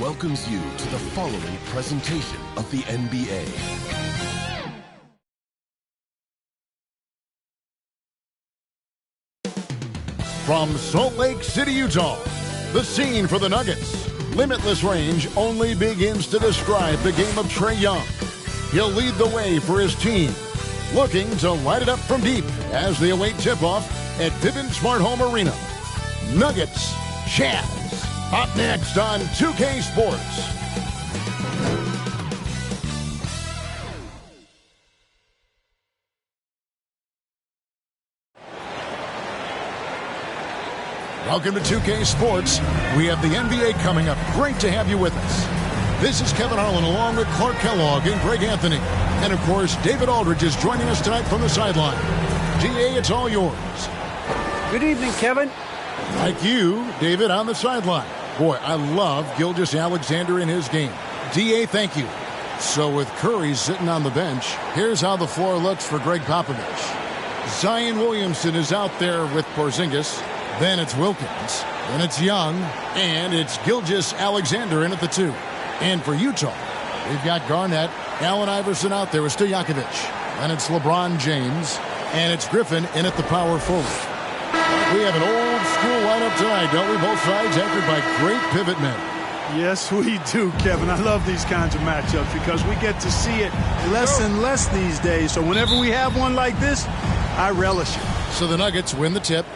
welcomes you to the following presentation of the NBA. From Salt Lake City, Utah, the scene for the Nuggets. Limitless range only begins to describe the game of Trae Young. He'll lead the way for his team, looking to light it up from deep as they await tip-off at Vivint Smart Home Arena. Nuggets, Jazz, up next on 2K Sports. Welcome to 2K Sports. We have the NBA coming up. Great to have you with us. This is Kevin Harlan along with Clark Kellogg and Greg Anthony. And, of course, David Aldridge is joining us tonight from the sideline. DA, it's all yours. Good evening, Kevin. Like you, David, on the sideline. Boy, I love Gilgeous-Alexander in his game. DA, thank you. So with Curry sitting on the bench, here's how the floor looks for Greg Popovich. Zion Williamson is out there with Porzingis. Then it's Wilkins. Then it's Young. And it's Gilgeous-Alexander in at the 2. And for Utah, we've got Garnett, Allen Iverson out there with Stojakovic. Then it's LeBron James. And it's Griffin in at the power forward. We have an old school lineup tonight, don't we? Both sides anchored by great pivot men. Yes, we do, Kevin. I love these kinds of matchups because we get to see it less and less these days. So whenever we have one like this, I relish it. So the Nuggets win the tip.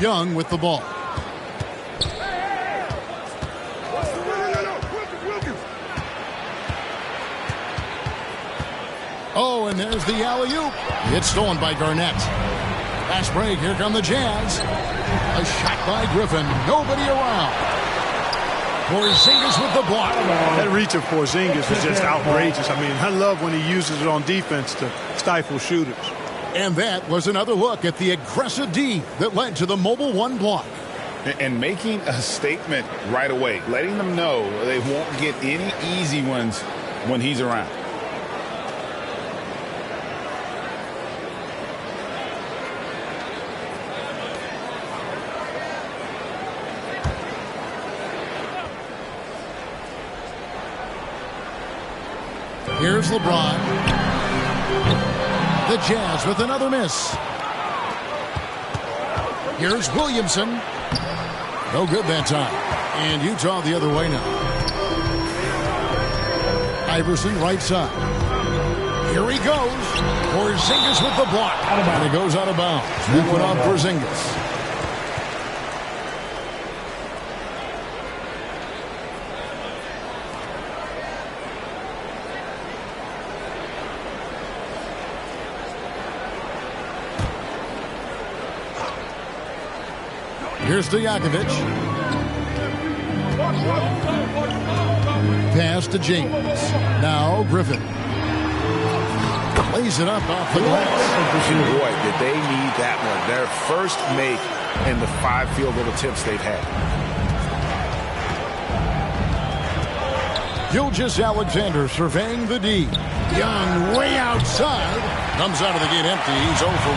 Young with the ball. Oh, and there's the alley-oop. It's stolen by Garnett. Fast break. Here come the Jazz. A shot by Griffin. Nobody around. Porzingis with the block. That reach of Porzingis is just outrageous. I mean, I love when he uses it on defense to stifle shooters. And that was another look at the aggressive D that led to the mobile one block. And making a statement right away, letting them know they won't get any easy ones when he's around. Here's LeBron. The Jazz with another miss. Here's Williamson. No good that time. And Utah the other way now. Iverson right side. Here he goes. Porzingis with the block. And it goes out of bounds. That went on Porzingis. Here's Stojakovic. Pass to James. Now Griffin. Lays it up off the glass. Boy, did they need that one. Their first make in the 5 field goal attempts they've had. Gilgeous-Alexander surveying the D. Young way outside. Comes out of the gate empty. He's 0 for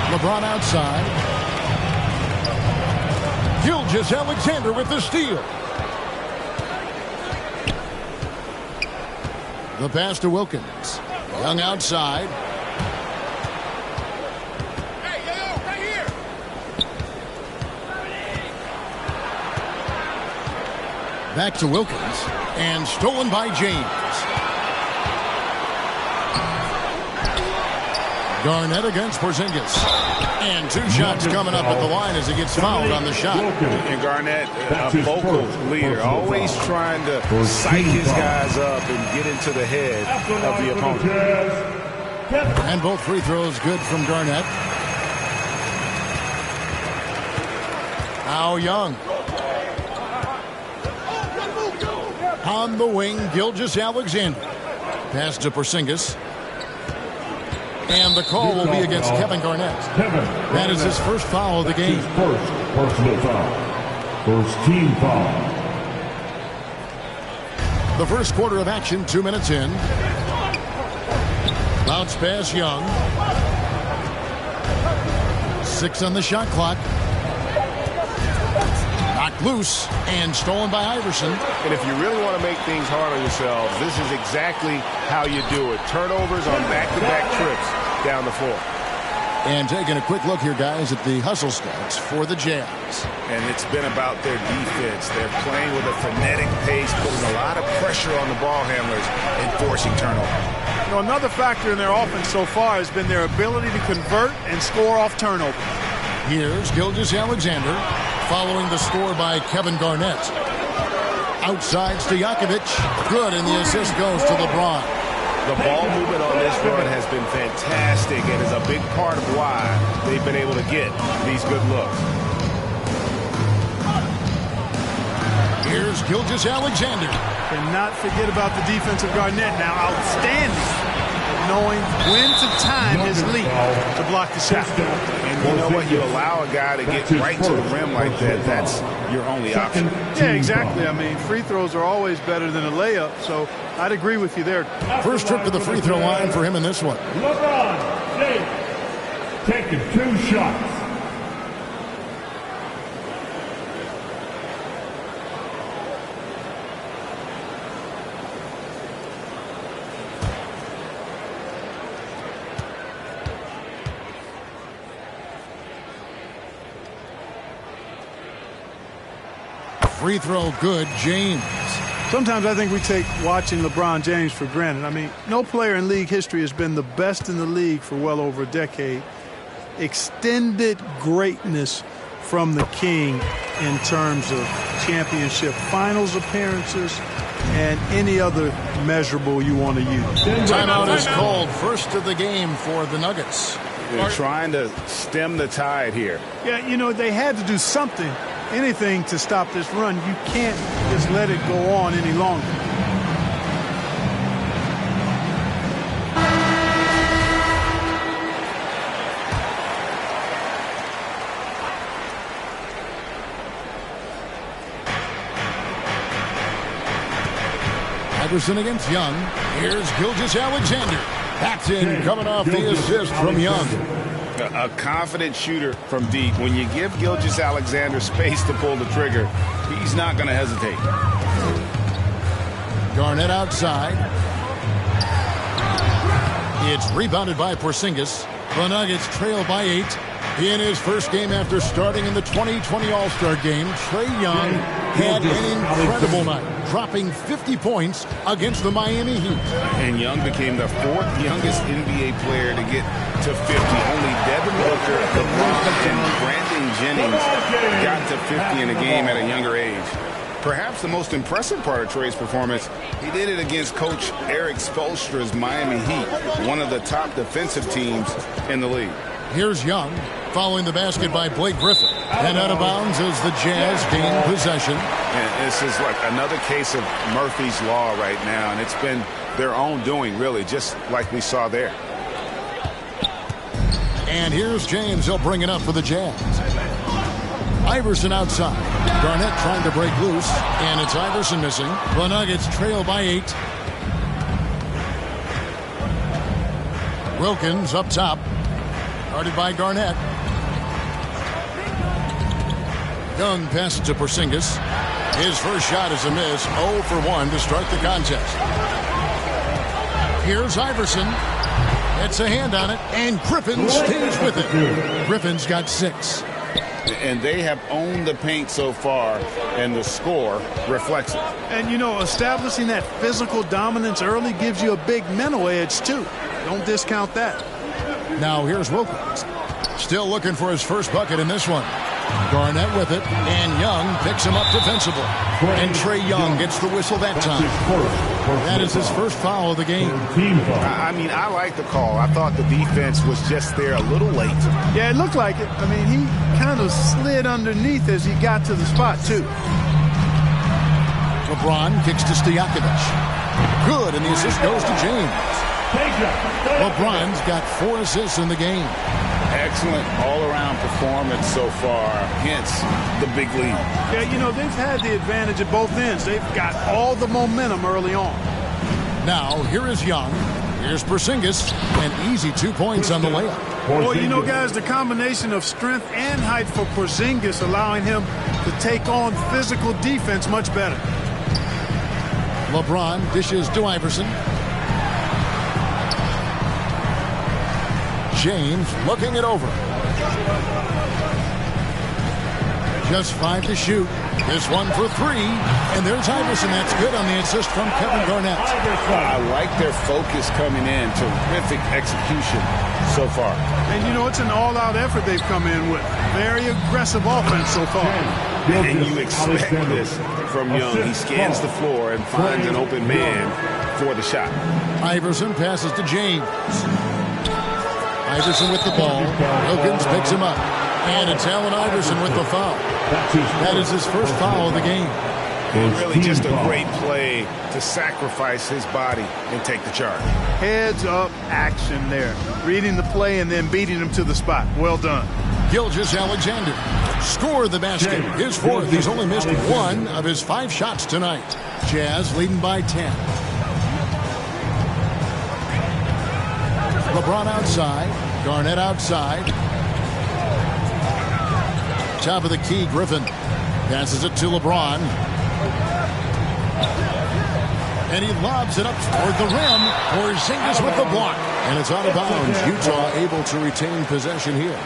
1. LeBron outside. Gilgeous-Alexander with the steal. The pass to Wilkins. Young outside. Hey, yo, right here. Back to Wilkins. And stolen by James. Garnett against Porzingis. And 2 shots coming up at the line as he gets fouled on the shot. And Garnett, a vocal leader, always trying to psych his guys up and get into the head of the opponent. And both free throws good from Garnett. Now Young. On the wing, Gilgeous-Alexander. Pass to Porzingis. And the call will be against Kevin Garnett. That is his first foul of the game. First personal foul. First team foul. The first quarter of action, 2 minutes in. Bounce pass, Young. 6 on the shot clock. Knocked loose and stolen by Iverson. And if you really want to make things hard on yourselves, this is exactly how you do it. Turnovers on back-to-back trips down the floor. And taking a quick look here, guys, at the hustle stats for the Jazz. And it's been about their defense. They're playing with a frenetic pace, putting a lot of pressure on the ball handlers and forcing turnovers. You know, another factor in their offense so far has been their ability to convert and score off turnovers. Here's Gilgeous-Alexander following the score by Kevin Garnett. Outside Stojakovic. Good, and the assist goes to LeBron. The ball movement on this run has been fantastic and is a big part of why they've been able to get these good looks. Here's Gilgeous-Alexander. Cannot forget about the defense of Garnett now. Outstanding at knowing when to time his lead to block the shot. And you know what? You allow a guy to get right to the rim like that, that's your only option. Yeah, exactly. I mean, free throws are always better than a layup, so I'd agree with you there. First trip to the free throw line for him in this one. LeBron James taking 2 shots. Free throw good, James. Sometimes I think we take watching LeBron James for granted. I mean, no player in league history has been the best in the league for well over a decade. Extended greatness from the king in terms of championship finals appearances and any other measurable you want to use. Timeout is called. First of the game for the Nuggets. They're trying to stem the tide here. Yeah, you know, they had to do something, anything to stop this run. You can't just let it go on any longer. Iverson against Young. Here's Gilgeous-Alexander. That's in, coming off the assist from Young. A confident shooter from deep. When you give Gilgeous-Alexander space to pull the trigger, he's not going to hesitate. Garnett outside. It's rebounded by Porzingis. The Nuggets trail by 8. In his first game after starting in the 2020 All-Star game, Trae Young had an incredible night, dropping 50 points against the Miami Heat. And Young became the 4th youngest NBA player to get to 50. Only Devin Booker, LeBron, and Brandon Jennings got to 50 in a game at a younger age. Perhaps the most impressive part of Trae's performance, he did it against Coach Eric Spoelstra's Miami Heat, one of the top defensive teams in the league. Here's Young, following the basket by Blake Griffin. And out of bounds as the Jazz gain possession. And this is like another case of Murphy's Law right now, and it's been their own doing, really, just like we saw there. And here's James. He'll bring it up for the Jazz. Iverson outside. Garnett trying to break loose, and it's Iverson missing. The Nuggets trail by 8. Wilkins up top. Guarded by Garnett. Young passes to Porzingis. His first shot is a miss. 0 for 1 to start the contest. Here's Iverson. It's a hand on it, and Griffin stays with it. Griffin's got 6. And they have owned the paint so far, and the score reflects it. And, you know, establishing that physical dominance early gives you a big mental edge, too. Don't discount that. Now here's Wilkins. Still looking for his first bucket in this one. Garnett with it, and Young picks him up defensively. And Trae Young gets the whistle that time. That is his first foul of the game. I mean, I like the call. I thought the defense was just there a little late. Yeah, it looked like it. I mean, he kind of slid underneath as he got to the spot, too. LeBron kicks to Stojakovic. Good, and the assist goes to James. LeBron's got 4 assists in the game. Excellent all-around performance so far, hence the big lead. Yeah, you know, they've had the advantage at both ends. They've got all the momentum early on. Now, here is Young. Here's Porzingis. An easy 2 points on the layup. Well, you know, guys, the combination of strength and height for Porzingis allowing him to take on physical defense much better. LeBron dishes to Iverson. James looking it over. Just 5 to shoot. This one for 3. And there's Iverson. That's good on the assist from Kevin Garnett. I like their focus coming in. Terrific execution so far. And, you know, it's an all-out effort they've come in with. Very aggressive offense so far. And you expect this from Young. He scans the floor and finds an open man for the shot. Iverson passes to James. Iverson with the ball. Wilkins picks him up. And it's Allen Iverson with the foul. That is his first foul of the game. And really just a great play to sacrifice his body and take the charge. Heads-up action there. Reading the play and then beating him to the spot. Well done. Gilgeous-Alexander scored the basket. His 4th. He's only missed 1 of his 5 shots tonight. Jazz leading by 10. LeBron outside. Garnett outside. Top of the key, Griffin passes it to LeBron. And he lobs it up toward the rim. Porzingis with the block. And it's out of bounds. Utah able to retain possession here.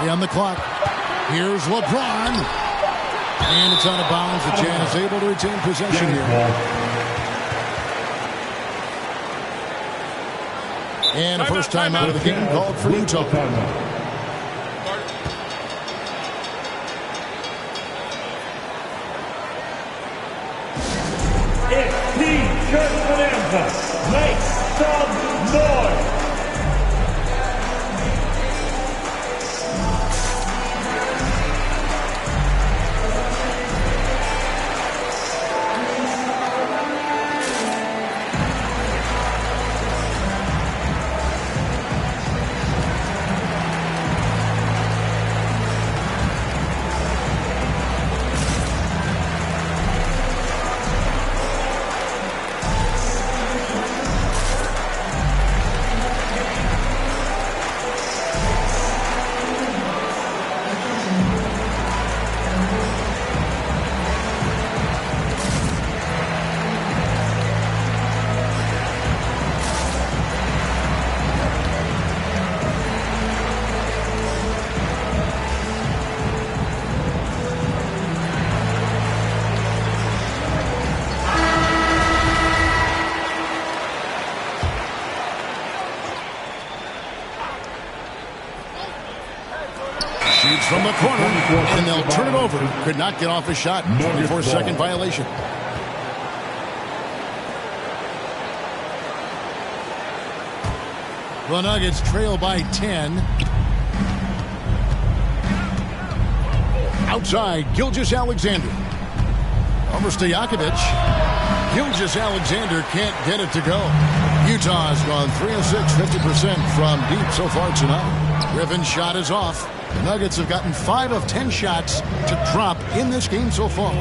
On the clock. Here's LeBron. And it's out of bounds. The Jazz able to retain possession here. And a first time out of the game called for Utah. If Team Church Bonanza makes some noise. From the corner, and they'll turn it over. Could not get off his shot. 24-second violation. The Nuggets trail by 10. Outside, Gilgeous-Alexander. Over Stojakovic. Gilgeous-Alexander can't get it to go. Utah has gone 3 of 6, 50% from deep so far tonight. Griffin's shot is off. The Nuggets have gotten 5 of 10 shots to drop in this game so far.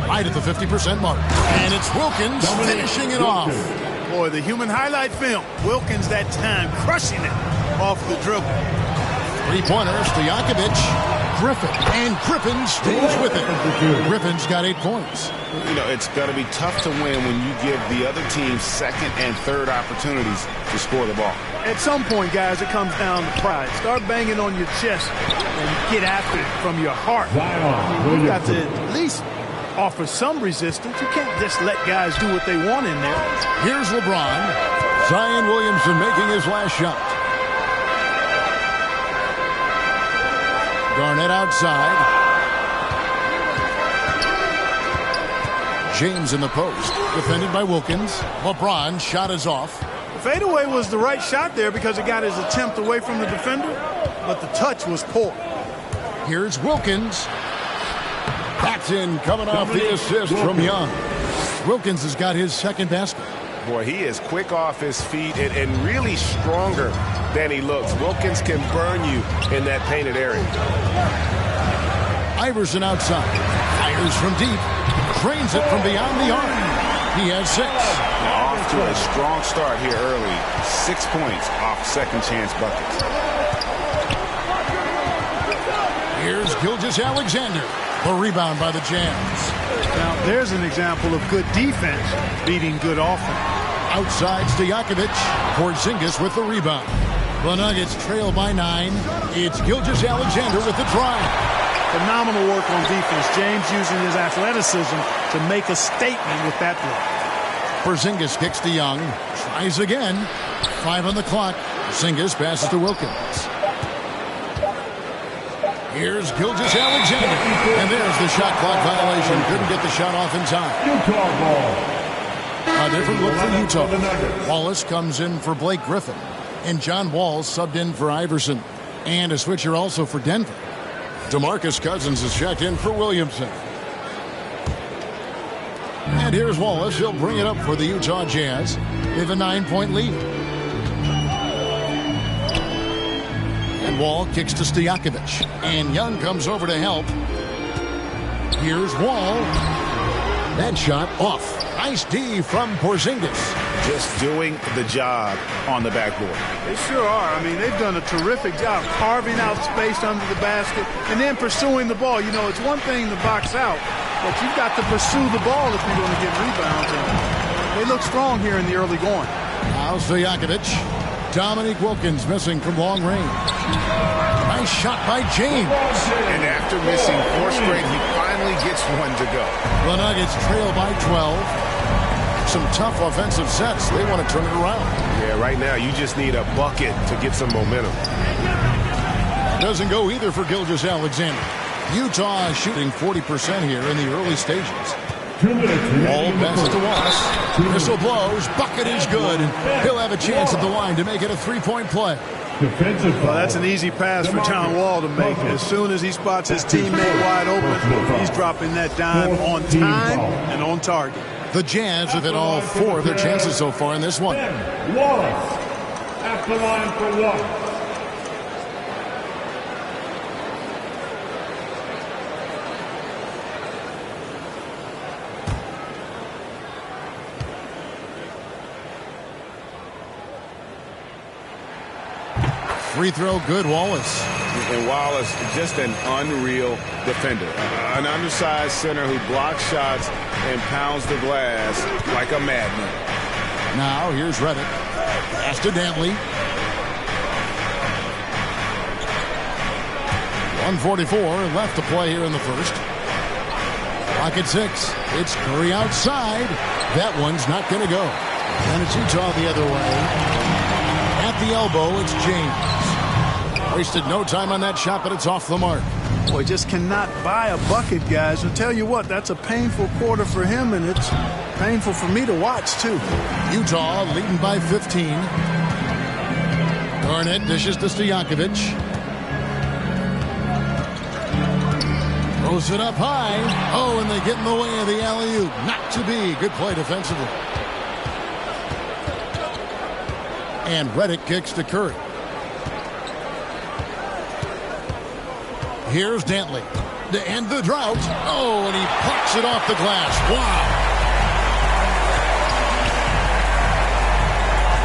Right at the 50% mark. And it's Wilkins finishing it off. Boy, the human highlight film. Wilkins that time crushing it off the dribble. 3-pointers, Stojakovic. Griffin. And Griffin stays with it. Griffin's got 8 points. You know, it's going to be tough to win when you give the other team second and third opportunities to score the ball. At some point, guys, it comes down to pride. Start banging on your chest and get after it from your heart. You've got to at least offer some resistance. You can't just let guys do what they want in there. Here's LeBron. Zion Williamson making his last shot. Garnett outside. James in the post. Defended by Wilkins. LeBron shot is off. The fadeaway was the right shot there because it got his attempt away from the defender, but the touch was poor. Here's Wilkins. That's in, coming off the assist from Young. Wilkins has got his second basket. Boy, he is quick off his feet and really stronger than he looks. Wilkins can burn you in that painted area. Iverson outside. Fires from deep. Drains it from beyond the arc. He has 6. Now off to a strong start here early. 6 points off second chance buckets. Here's Gilgeous-Alexander. The rebound by the Jazz. Now, there's an example of good defense beating good offense. Outside Stojakovic. Porzingis with the rebound. The Nuggets trail by 9. It's Gilgeous-Alexander with the drive. Phenomenal work on defense. James using his athleticism to make a statement with that play. Porzingis kicks to Young. Tries again. 5 on the clock. Porzingis passes to Wilkins. Here's Gilgeous-Alexander. And there's the shot clock violation. Couldn't get the shot off in time. Utah ball. A different look for Utah. Wallace comes in for Blake Griffin. And John Wall subbed in for Iverson. And a switcher also for Denver. DeMarcus Cousins is checked in for Williamson. And here's Wallace. He'll bring it up for the Utah Jazz. They have a 9-point lead. And Wall kicks to Stojakovic. And Young comes over to help. Here's Wall. That shot off. Nice D from Porzingis. Just doing the job on the backboard. They sure are. I mean, they've done a terrific job carving out space under the basket and then pursuing the ball. You know, it's one thing to box out, but you've got to pursue the ball if you're going to get rebounds. And they look strong here in the early going. Now Stojakovic. Dominique Wilkins missing from long range. Nice shot by James. And after missing 4 straight, he finally gets one to go. The Nuggets trail by 12. Some tough offensive sets. They want to turn it around. Yeah, right now you just need a bucket to get some momentum. Doesn't go either for Gilgeous-Alexander. Utah is shooting 40% here in the early stages. 2 minutes. Ball passes to Wallace. Whistle blows. Bucket is good. And he'll have a chance at the line to make it a 3-point play. Defensive foul. Well, that's an easy pass for John Wall to make. As soon as he spots his teammate wide open, he's dropping that dime on time and on target. The Jazz have hit all 4 of their chances so far in this one. Wallace at the line for 1. Free throw good, Wallace. And Wallace, just an unreal defender. An undersized center who blocks shots and pounds the glass like a madman. Now here's Redick. Pass to Dantley. 1:44 left to play here in the first. Clock at 6. It's Curry outside. That one's not going to go. And it's Utah the other way. At the elbow, it's James. Wasted no time on that shot, but it's off the mark. Boy, just cannot buy a bucket, guys. I'll tell you what, that's a painful quarter for him, and it's painful for me to watch, too. Utah leading by 15. Garnett dishes to Stojakovic. Throws it up high. Oh, and they get in the way of the alley-oop. Not to be. Good play defensively. And Redick kicks to Curry. Here's Dantley to end the drought. Oh, and he plucks it off the glass. Wow.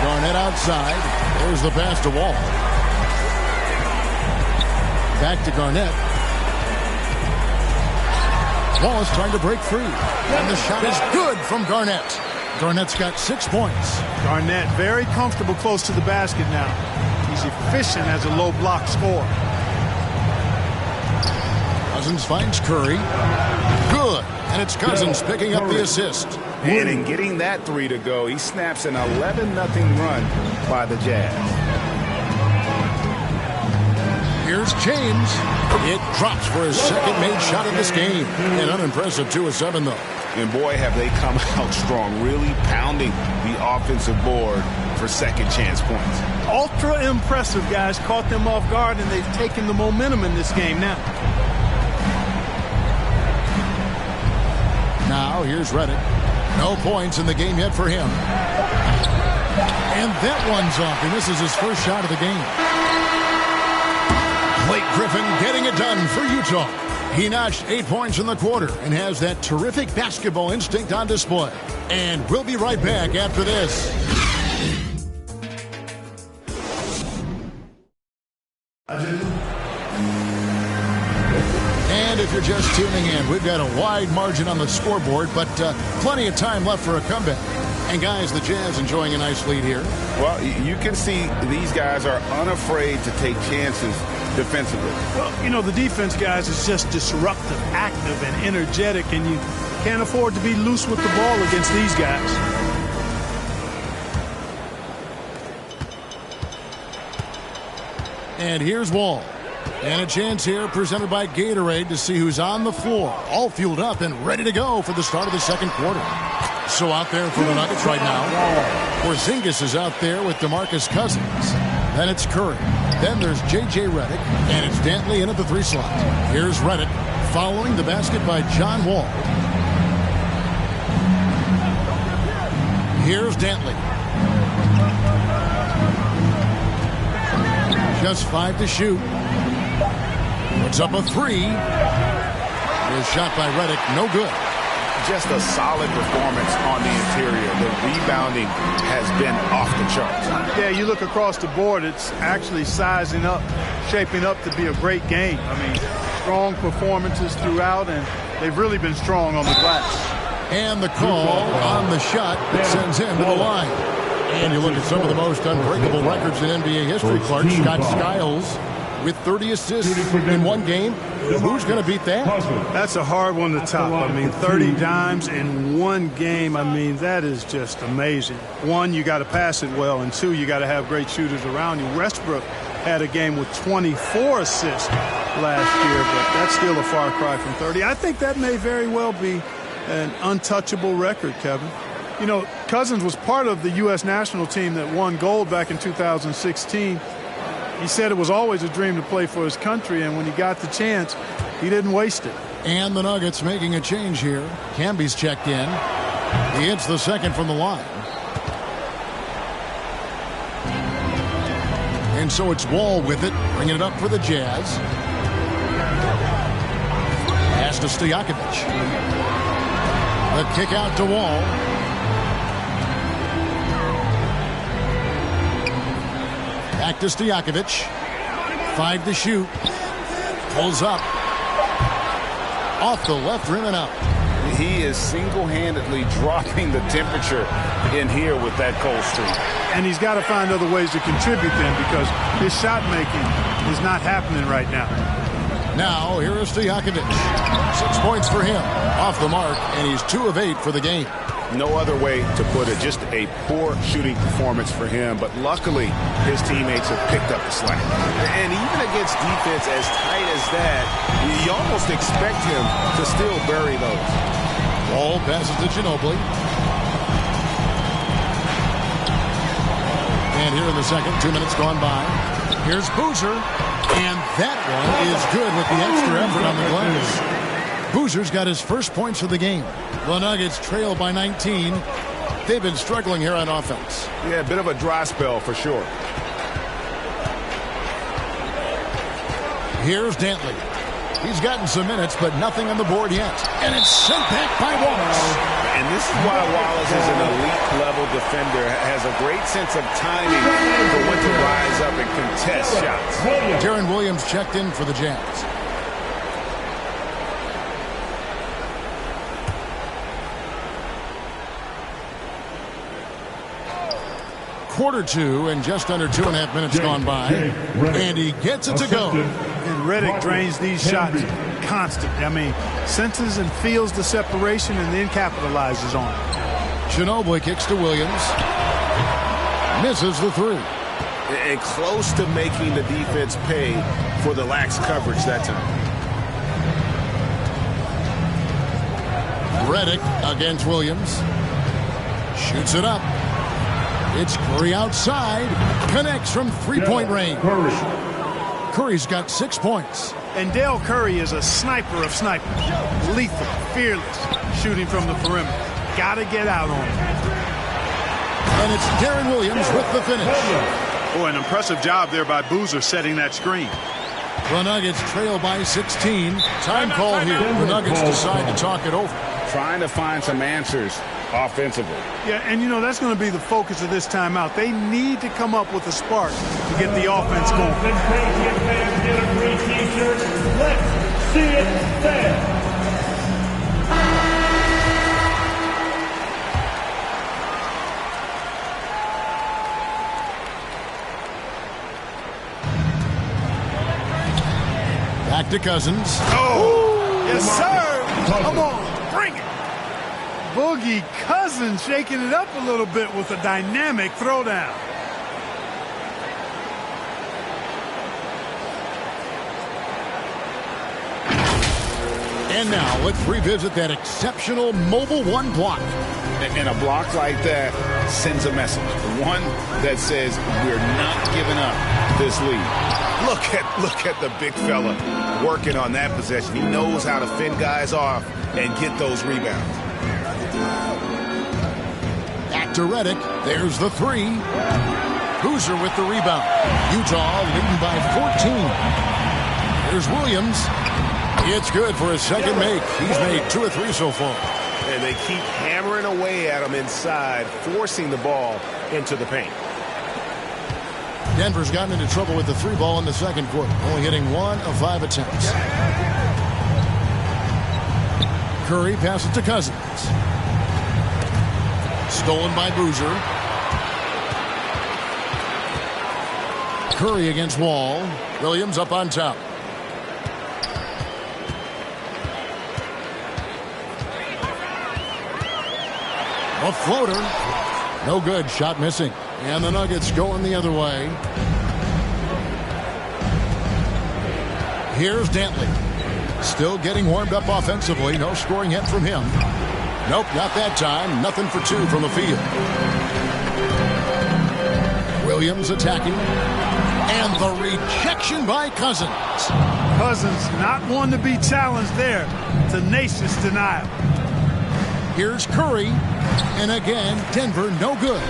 Garnett outside. There's the pass to Wall. Back to Garnett. Wallace trying to break free. And the shot is good from Garnett. Garnett's got 6 points. Garnett very comfortable close to the basket now. He's efficient as a low block scorer. Cousins finds Curry. Good. And it's Cousins picking up the assist. And in getting that 3 to go, he snaps an 11-0 run by the Jazz. Here's James. It drops for his second made shot of this game. An unimpressive 2 of 7, though. And boy, have they come out strong, really pounding the offensive board for second chance points. Ultra impressive, guys. Caught them off guard, and they've taken the momentum in this game now. Now here's Redick. No points in the game yet for him. And that one's off, and this is his first shot of the game. Blake Griffin getting it done for Utah. He notched 8 points in the quarter and has that terrific basketball instinct on display. And we'll be right back after this. And if you're just tuning in, we've got a wide margin on the scoreboard, but plenty of time left for a comeback. And guys, the Jazz enjoying a nice lead here. Well, you can see these guys are unafraid to take chances defensively. Well, you know, the defense, guys, is just disruptive, active, and energetic, and you can't afford to be loose with the ball against these guys. And here's Wall. And a chance here presented by Gatorade to see who's on the floor. All fueled up and ready to go for the start of the second quarter. So out there for the Nuggets right now. Porzingis is out there with DeMarcus Cousins. Then it's Curry. Then there's J.J. Redick. And it's Dantley in at the 3 slot. Here's Redick following the basket by John Wall. Here's Dantley. Just 5 to shoot. Puts up a 3. His shot by Redick, no good. Just a solid performance on the interior. The rebounding has been off the charts. Yeah, you look across the board, it's actually sizing up, shaping up to be a great game. I mean, strong performances throughout, and they've really been strong on the glass. And the call on the shot that sends him to the line. And you look at some of the most unbreakable records in NBA history, Clark. Scott Skiles with 30 assists in one game. Who's going to beat that? That's a hard one to top. I mean, 30 dimes in one game. I mean, that is just amazing. One, you got to pass it well, and two, you got to have great shooters around you. Westbrook had a game with 24 assists last year, but that's still a far cry from 30. I think that may very well be an untouchable record, Kevin. You know, Cousins was part of the U.S. national team that won gold back in 2016. He said it was always a dream to play for his country, and when he got the chance, he didn't waste it. And the Nuggets making a change here. Camby's checked in. He hits the second from the line. And so it's Wall with it, bringing it up for the Jazz. Pass to Stojakovic. The kick out to Wall. Back to Stojakovic. 5 to shoot. Pulls up. Off the left rim and out. He is single-handedly dropping the temperature in here with that cold streak. And he's got to find other ways to contribute then, because his shot making is not happening right now. Now, here is Stojakovic. 6 points for him. Off the mark, and he's 2 of 8 for the game. No other way to put it. Just a poor shooting performance for him. But luckily, his teammates have picked up the slack. And even against defense as tight as that, you almost expect him to still bury those. Ball passes to Ginobili. And here in the second, 2 minutes gone by. Here's Boozer. And that one is good with the extra effort on the glass. Boozer's got his first points of the game. The Nuggets trail by 19. They've been struggling here on offense. Yeah, a bit of a dry spell for sure. Here's Dantley. He's gotten some minutes, but nothing on the board yet. And it's sent back by Wallace. And this is why Wallace is an elite-level defender. Has a great sense of timing for when to rise up and contest shots. Deron Williams checked in for the Jazz. Quarter 2 and just under 2.5 minutes gone by. And he gets it to go. And Redick drains these shots constantly. I mean, senses and feels the separation and then capitalizes on it. Ginobili kicks to Williams. Misses the 3. And close to making the defense pay for the lax coverage that time. Redick against Williams. Shoots it up. It's Curry outside. Connects from 3-point range. Curry's got 6 points. And Dale Curry is a sniper of snipers. Lethal, fearless, shooting from the perimeter. Got to get out on him. And it's Deron Williams with the finish. Boy, an impressive job there by Boozer setting that screen. The Nuggets trail by 16. Time call here. The Nuggets decide to talk it over. Trying to find some answers offensively. Yeah, and that's going to be the focus of this timeout. They need to come up with a spark to get the offense going. Let's see it then. Back to Cousins. Oh, yes, sir. Come on, bring it. Boogie Cousins shaking it up a little bit with a dynamic throwdown. And now let's revisit that exceptional Mobile One block. And a block like that sends a message. One that says we're not giving up this lead. Look at the big fella working on that possession. He knows how to fend guys off and get those rebounds. Back to Redick. There's the three. Boozer with the rebound. Utah leading by 14. Here's Williams. It's good for his second make. He's made 2 or 3 so far. And they keep hammering away at him inside, forcing the ball into the paint. Denver's gotten into trouble with the 3 ball in the second quarter, only hitting 1 of 5 attempts. Curry passes to Cousins. Stolen by Boozer. Curry against Wall. Williams up on top. A floater. No good. Shot missing. And the Nuggets going the other way. Here's Dantley. Still getting warmed up offensively. No scoring yet from him. Nope, not that time. Nothing for 2 from the field. Williams attacking. And the rejection by Cousins. Cousins not one to be challenged there. Tenacious denial. Here's Curry. And again, Denver no good.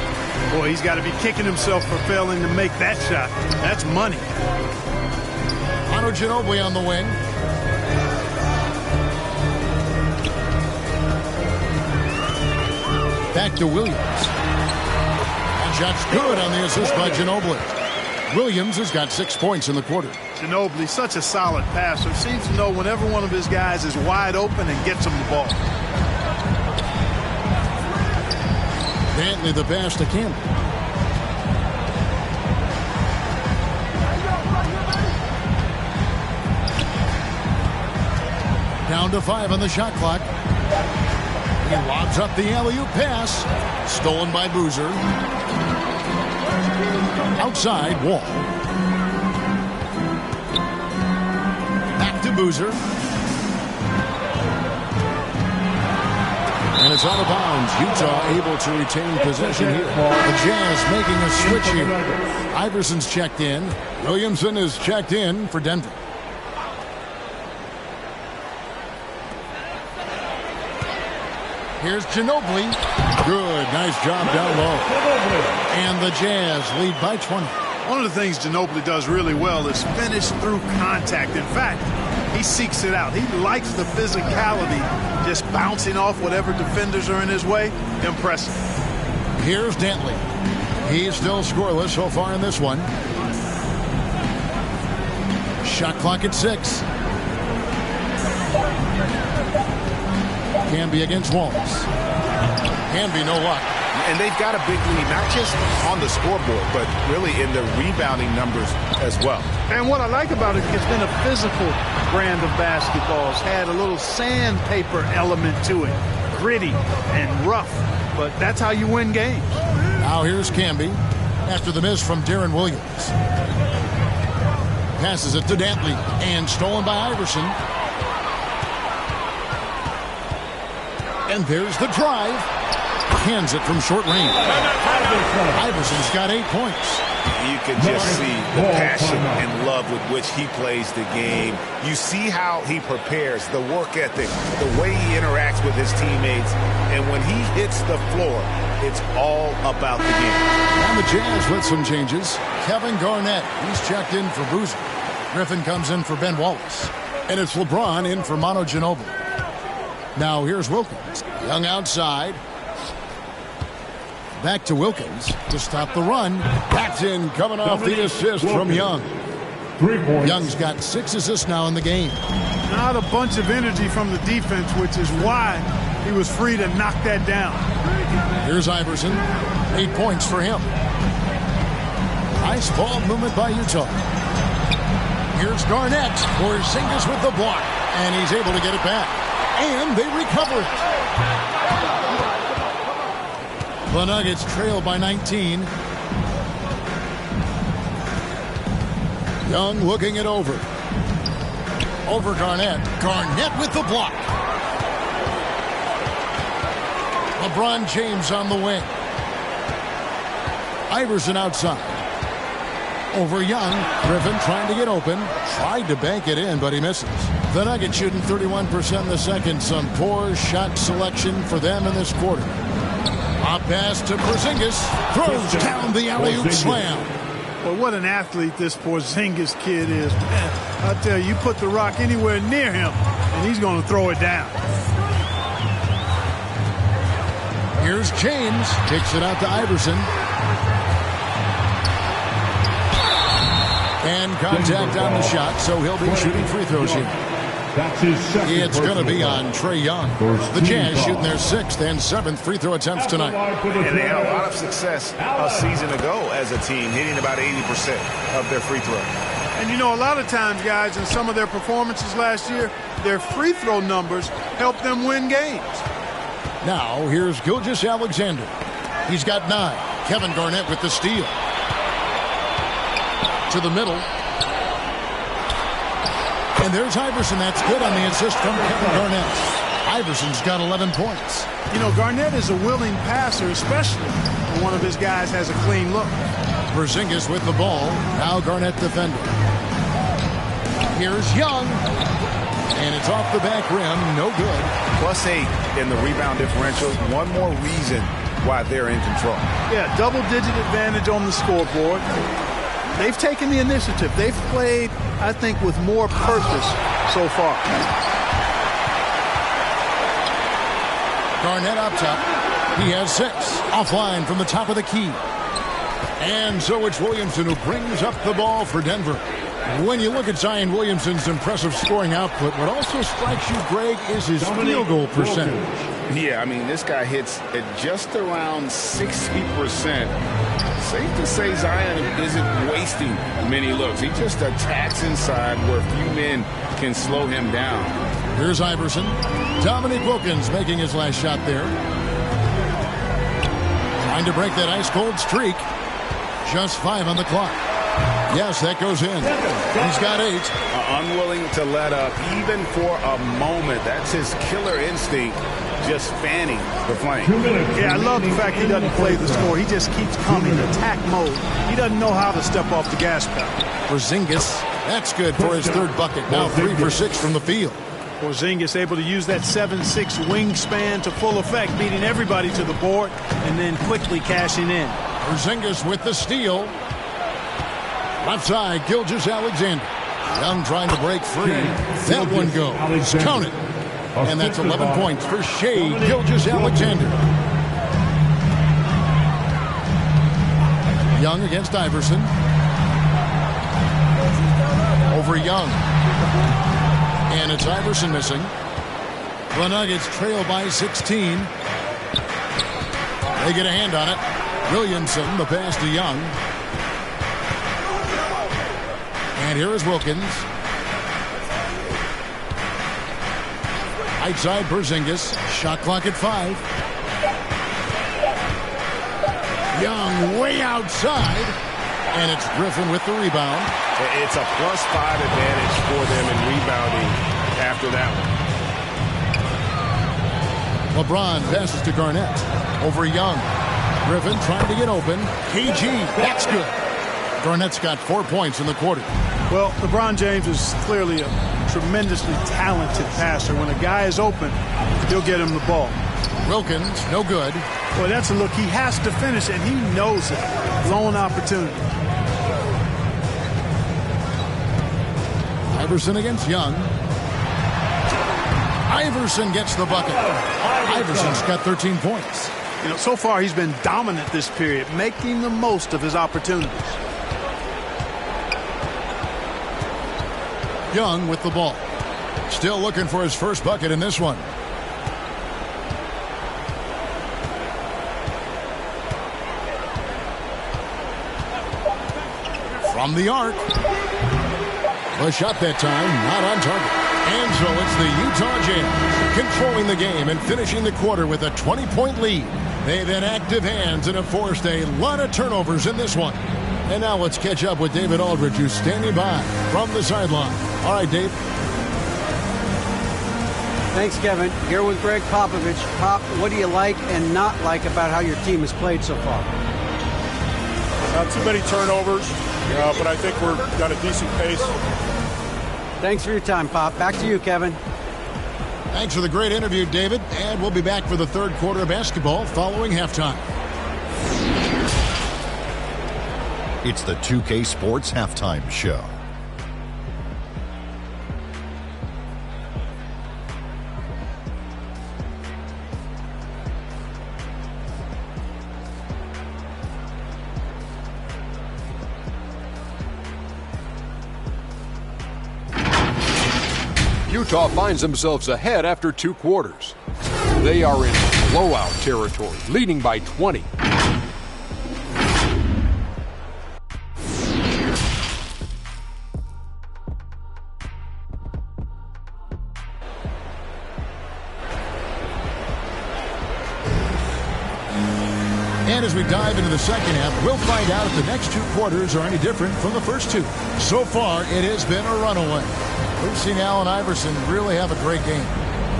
Boy, he's got to be kicking himself for failing to make that shot. That's money. Ginobili on the wing. Back to Williams. That shot's good on the assist by Ginobili. Williams has got 6 points in the quarter. Ginobili, such a solid passer. Seems to know whenever one of his guys is wide open and gets him the ball. Dantley the pass to Campbell. Down to 5 on the shot clock. He lobs up the alley-oop pass. Stolen by Boozer. Outside, Wall. Back to Boozer. And it's out of bounds. Utah able to retain possession here. The Jazz making a switch here. Iverson's checked in. Williamson is checked in for Denver. Here's Ginobili. Good. Nice job down low. And the Jazz lead by 20. One of the things Ginobili does really well is finish through contact. In fact, he seeks it out. He likes the physicality, just bouncing off whatever defenders are in his way. Impressive. Here's Dantley. He's still scoreless so far in this one. Shot clock at 6. Camby against Walls. Camby no luck. And they've got a big lead, not just on the scoreboard, but really in the rebounding numbers as well. And what I like about it, it's been a physical brand of basketball. It's had a little sandpaper element to it. Gritty and rough, but that's how you win games. Now here's Camby after the miss from Deron Williams. Passes it to Dantley and stolen by Iverson. And there's the drive. Hands it from short range. Iverson's got 8 points. You can just see the passion and love with which he plays the game. You see how he prepares, the work ethic, the way he interacts with his teammates. And when he hits the floor, it's all about the game. And the Jazz with some changes. Kevin Garnett, he's checked in for Boozer. Griffin comes in for Ben Wallace. And it's LeBron in for Manu Ginobili. Now here's Wilkins. Young outside. Back to Wilkins to stop the run. That's in, coming off the assist from Young. 3 points. Young's got 6 assists now in the game. Not a bunch of energy from the defense, which is why he was free to knock that down. Here's Iverson. 8 points for him. Nice ball movement by Utah. Here's Garnett. Porzingis with the block. And he's able to get it back. And they recover it. The Nuggets trail by 19. Young looking it over. Over Garnett. Garnett with the block. LeBron James on the wing. Iverson outside. Over Young. Griffin trying to get open. Tried to bank it in, but he misses. The Nuggets shooting 31% in the second. Some poor shot selection for them in this quarter. A pass to Porzingis. Throws down the alley-oop slam. Well, what an athlete this Porzingis kid is. Man, I tell you, put the rock anywhere near him, and he's going to throw it down. Here's James. Kicks it out to Iverson. And contact on the shot, so he'll be shooting free throws here. That's his second. It's going to be on Trae Young. The Jazz shooting their 6th and 7th free throw attempts tonight. And they had a lot of success a season ago as a team, hitting about 80% of their free throw. And you know, a lot of times, guys, in some of their performances last year, their free throw numbers helped them win games. Now, here's Gilgeous-Alexander. He's got 9. Kevin Garnett with the steal. To the middle. And there's Iverson. That's good on the assist from Kevin Garnett. Iverson's got 11 points. You know, Garnett is a willing passer, especially when one of his guys has a clean look. Porzingis with the ball. Now Garnett defending. Here's Young. And it's off the back rim. No good. +8 in the rebound differential. One more reason why they're in control. Yeah, double-digit advantage on the scoreboard. They've taken the initiative. They've played, I think, with more purpose so far. Garnett up top. He has 6. Offline from the top of the key. And so it's Williamson who brings up the ball for Denver. When you look at Zion Williamson's impressive scoring output, what also strikes you, Greg, is his field goal percentage. Yeah, I mean, this guy hits at just around 60%. Safe to say Zion isn't wasting many looks. He just attacks inside where few men can slow him down. Here's Iverson. Dominique Wilkins making his last shot there. Trying to break that ice-cold streak. Just 5 on the clock. Yes, that goes in. He's got 8. Unwilling to let up even for a moment. That's his killer instinct, just fanning the flame. Yeah, I love the fact he doesn't play the score. He just keeps coming, attack mode. He doesn't know how to step off the gas pedal. Porzingis, that's good for his 3rd bucket. Now 3 for 6 from the field. Porzingis able to use that 7'6" wingspan to full effect, beating everybody to the board and then quickly cashing in. Porzingis with the steal. Left side, Gilgeous-Alexander. Young trying to break free. That one goes. Count it. And that's 11 points for Shai Gilgeous-Alexander. Young against Iverson. Over Young. And it's Iverson missing. The Nuggets trail by 16. They get a hand on it. Williamson, the pass to Young. And here is Wilkins. Right side, Porzingis. Shot clock at 5. Young way outside. And it's Griffin with the rebound. It's a +5 advantage for them in rebounding after that one. LeBron passes to Garnett. Over Young. Griffin trying to get open. KG, that's good. Garnett's got 4 points in the quarter. Well, LeBron James is clearly a tremendously talented passer. When a guy is open, he'll get him the ball. Wilkins, no good. Boy, that's a look. He has to finish, and he knows it. Blown opportunity. Iverson against Young. Iverson gets the bucket. Iverson's got 13 points. You know, so far he's been dominant this period, making the most of his opportunities. Young with the ball. Still looking for his first bucket in this one. From the arc. The shot that time, not on target. And so it's the Utah Jazz controlling the game and finishing the quarter with a 20-point lead. They've had active hands and have forced a lot of turnovers in this one. And now let's catch up with David Aldridge, who's standing by from the sideline. All right, Dave. Thanks, Kevin. Here with Greg Popovich. Pop, what do you like and not like about how your team has played so far? Not too many turnovers, but I think we've got a decent pace. Thanks for your time, Pop. Back to you, Kevin. Thanks for the great interview, David. And we'll be back for the third quarter of basketball following halftime. It's the 2K Sports Halftime Show. Utah finds themselves ahead after 2 quarters. They are in blowout territory, leading by 20. And as we dive into the second half, we'll find out if the next 2 quarters are any different from the first 2. So far, it has been a runaway. We've seen Allen Iverson really have a great game.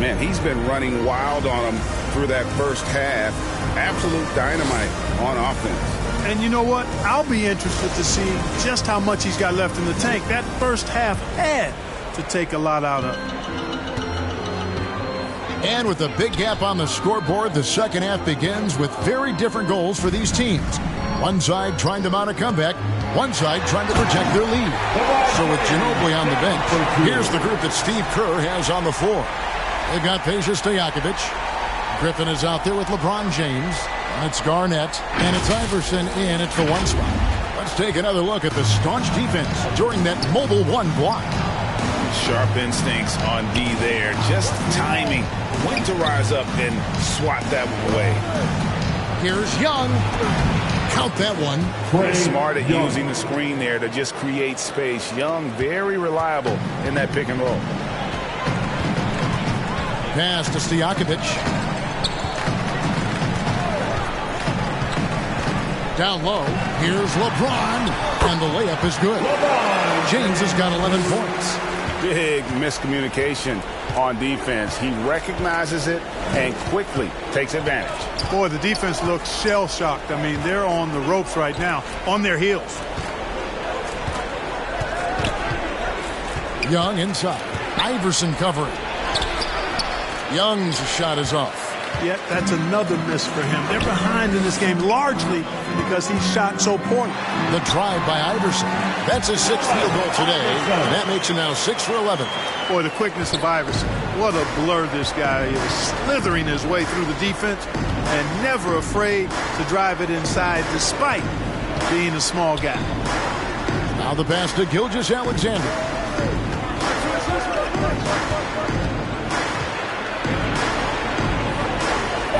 Man, he's been running wild on him through that first half. Absolute dynamite on offense. And you know what? I'll be interested to see just how much he's got left in the tank. That first half had to take a lot out of him. And with a big gap on the scoreboard, the second half begins with very different goals for these teams. One side trying to mount a comeback, one side trying to protect their lead. So with Ginobili on the bench, here's the group that Steve Kerr has on the floor. They've got Peja Stojakovic. Griffin is out there with LeBron James. And it's Garnett, and it's Iverson in at the 1 spot. Let's take another look at the staunch defense during that mobile 1 block. Sharp instincts on D there. Just timing. When to rise up and swat that one away. Here's Young. Count that one. Smart at using the screen there to just create space. Young, very reliable in that pick and roll. Pass to Stojakovic. Down low. Here's LeBron. And the layup is good. James has got 11 points. Big miscommunication on defense. He recognizes it and quickly takes advantage. Boy, the defense looks shell-shocked. I mean, they're on the ropes right now, on their heels. Young inside. Iverson covering. Young's shot is off. Yet that's another miss for him. They're behind in this game largely because he shot so poorly. The drive by Iverson. That's his 6th field goal today. And that makes him now 6 for 11. Boy, the quickness of Iverson. What a blur this guy is. Slithering his way through the defense and never afraid to drive it inside despite being a small guy. Now the pass to Gilgeous-Alexander.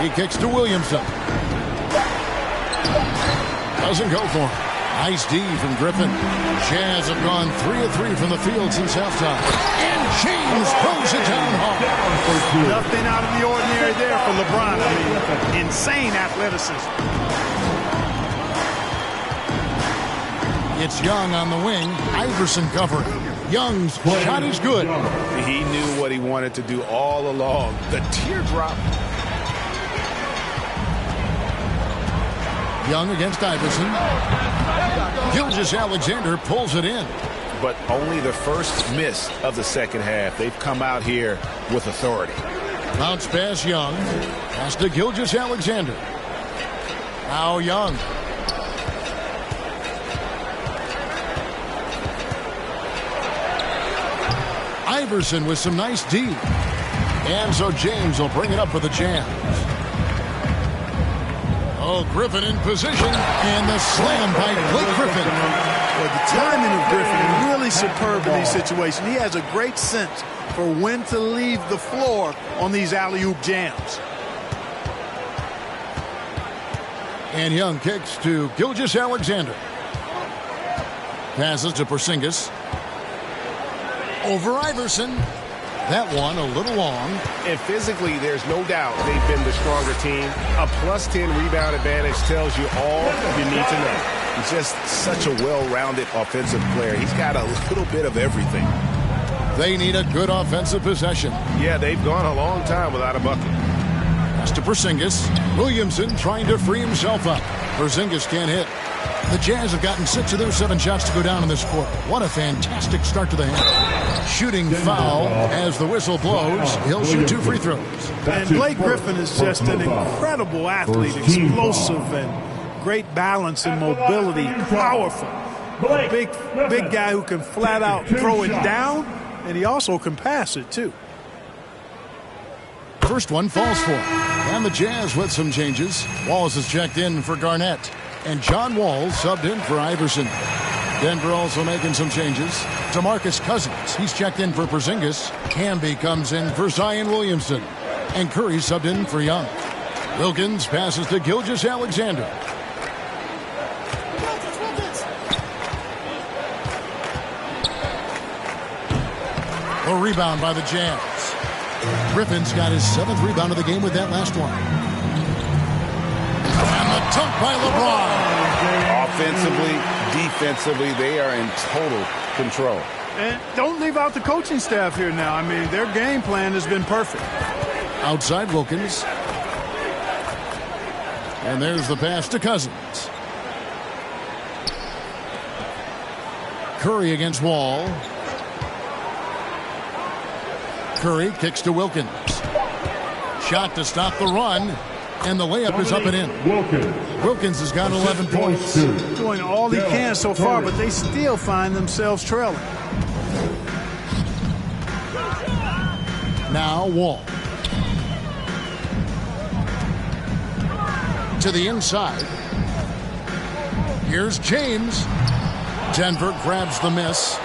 He kicks to Williamson. Doesn't go for him. Nice D from Griffin. Jazz have gone 3 of 3 from the field since halftime. And James throws it down hard. Nothing out of the ordinary there for LeBron. I mean, insane athleticism. It's Young on the wing. Iverson covering. Young's shot is good. He knew what he wanted to do all along. The teardrop. Young against Iverson. Gilgeous-Alexander pulls it in. But only the first miss of the second half. They've come out here with authority. Bounce pass Young. Pass to Gilgeous-Alexander. Now Young. Iverson with some nice D. And so James will bring it up for the Jazz. Oh, Griffin in position, and the slam by Blake Griffin. Well, the timing of Griffin is really superb in these situations. He has a great sense for when to leave the floor on these alley-oop jams. And Young kicks to Gilgeous-Alexander. Passes to Porzingis. Over Iverson. That one a little long. And physically, there's no doubt they've been the stronger team. A +10 rebound advantage tells you all you need to know. He's just such a well-rounded offensive player. He's got a little bit of everything. They need a good offensive possession. Yeah, they've gone a long time without a bucket. Pass to Porzingis. Williamson trying to free himself up. Porzingis can't hit. The Jazz have gotten 6 of their 7 shots to go down in this quarter. What a fantastic start to the half. Shooting foul as the whistle blows. He'll shoot 2 free throws. And Blake Griffin is just an incredible athlete, explosive and great balance and mobility, powerful. A big guy who can flat out throw it down, and he also can pass it too. First one falls for him. And the Jazz with some changes. Walls is checked in for Garnett. And John Wall subbed in for Iverson. Denver also making some changes. DeMarcus Cousins, he's checked in for Porzingis. Camby comes in for Zion Williamson. And Curry subbed in for Young. Wilkins passes to Gilgeous-Alexander. A rebound by the Jazz. Griffin's got his 7th rebound of the game with that last one. And the dunk by LeBron. Offensively, defensively, they are in total control. And don't leave out the coaching staff here now. I mean, their game plan has been perfect. Outside Wilkins. And there's the pass to Cousins. Curry against Wall. Curry kicks to Wilkins. Shot to stop the run. And the layup is up and in. Wilkins has got 11 points. Doing all he can so far, but they still find themselves trailing. Now Wall. To the inside. Here's James. Denver grabs the miss.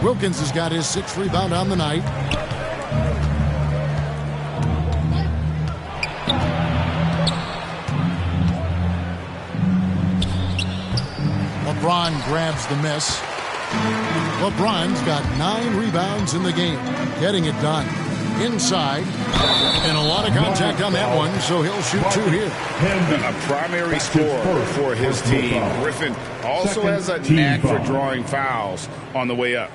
Wilkins has got his 6th rebound on the night. LeBron grabs the miss. LeBron's got 9 rebounds in the game. Getting it done. Inside. And a lot of contact on that one, so he'll shoot 2 here. A primary scorer for his team. Griffin also has a knack for drawing fouls on the way up.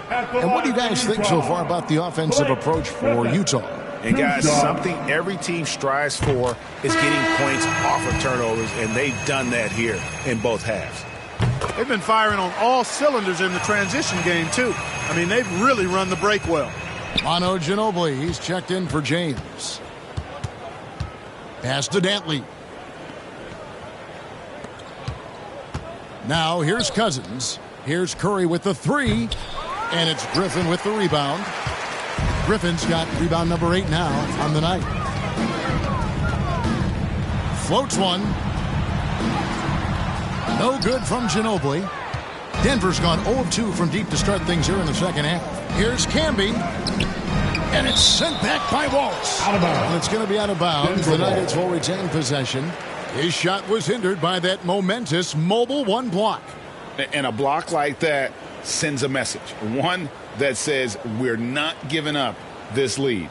And what do you guys think so far about the offensive approach for Utah? And guys, something every team strives for is getting points off of turnovers, and they've done that here in both halves. They've been firing on all cylinders in the transition game, too. I mean, they've really run the break well. Manu Ginobili, he's checked in for James. Pass to Dantley. Now here's Cousins. Here's Curry with the 3. And it's Griffin with the rebound. Griffin's got rebound number 8 now on the night. Floats one. No good from Ginobili. Denver's gone 0-2 from deep to start things here in the second half. Here's Camby. And it's sent back by Waltz. Out of bounds. It's going to be out of bounds. The Nuggets will retain possession. His shot was hindered by that momentous mobile 1 block. And a block like that sends a message. One that says we're not giving up this lead.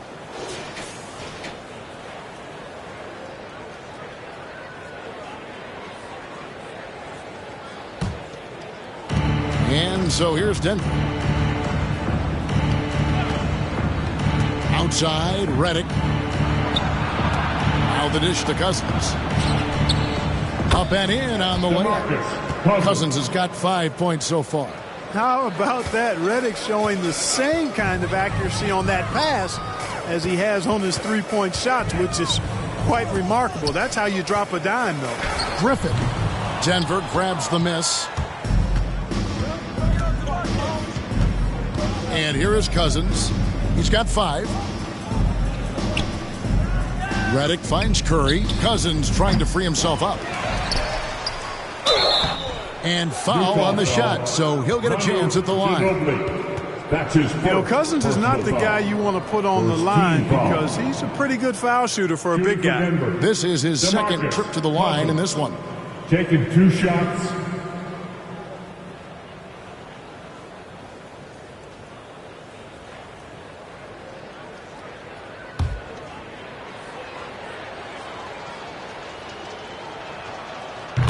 And so here's Denver. Outside, Redick. Now the dish to Cousins. Up and in on the way. Cousins has got 5 points so far. How about that? Redick showing the same kind of accuracy on that pass as he has on his 3-point shots, which is quite remarkable. That's how you drop a dime, though. Griffin. Denver grabs the miss. And here is Cousins. He's got 5. Redick finds Curry. Cousins trying to free himself up. And foul on the shot, so he'll get a chance at the line. Cousins is not the guy you want to put on the line because he's a pretty good foul shooter for a big guy. This is his second trip to the line in this one. Taking 2 shots.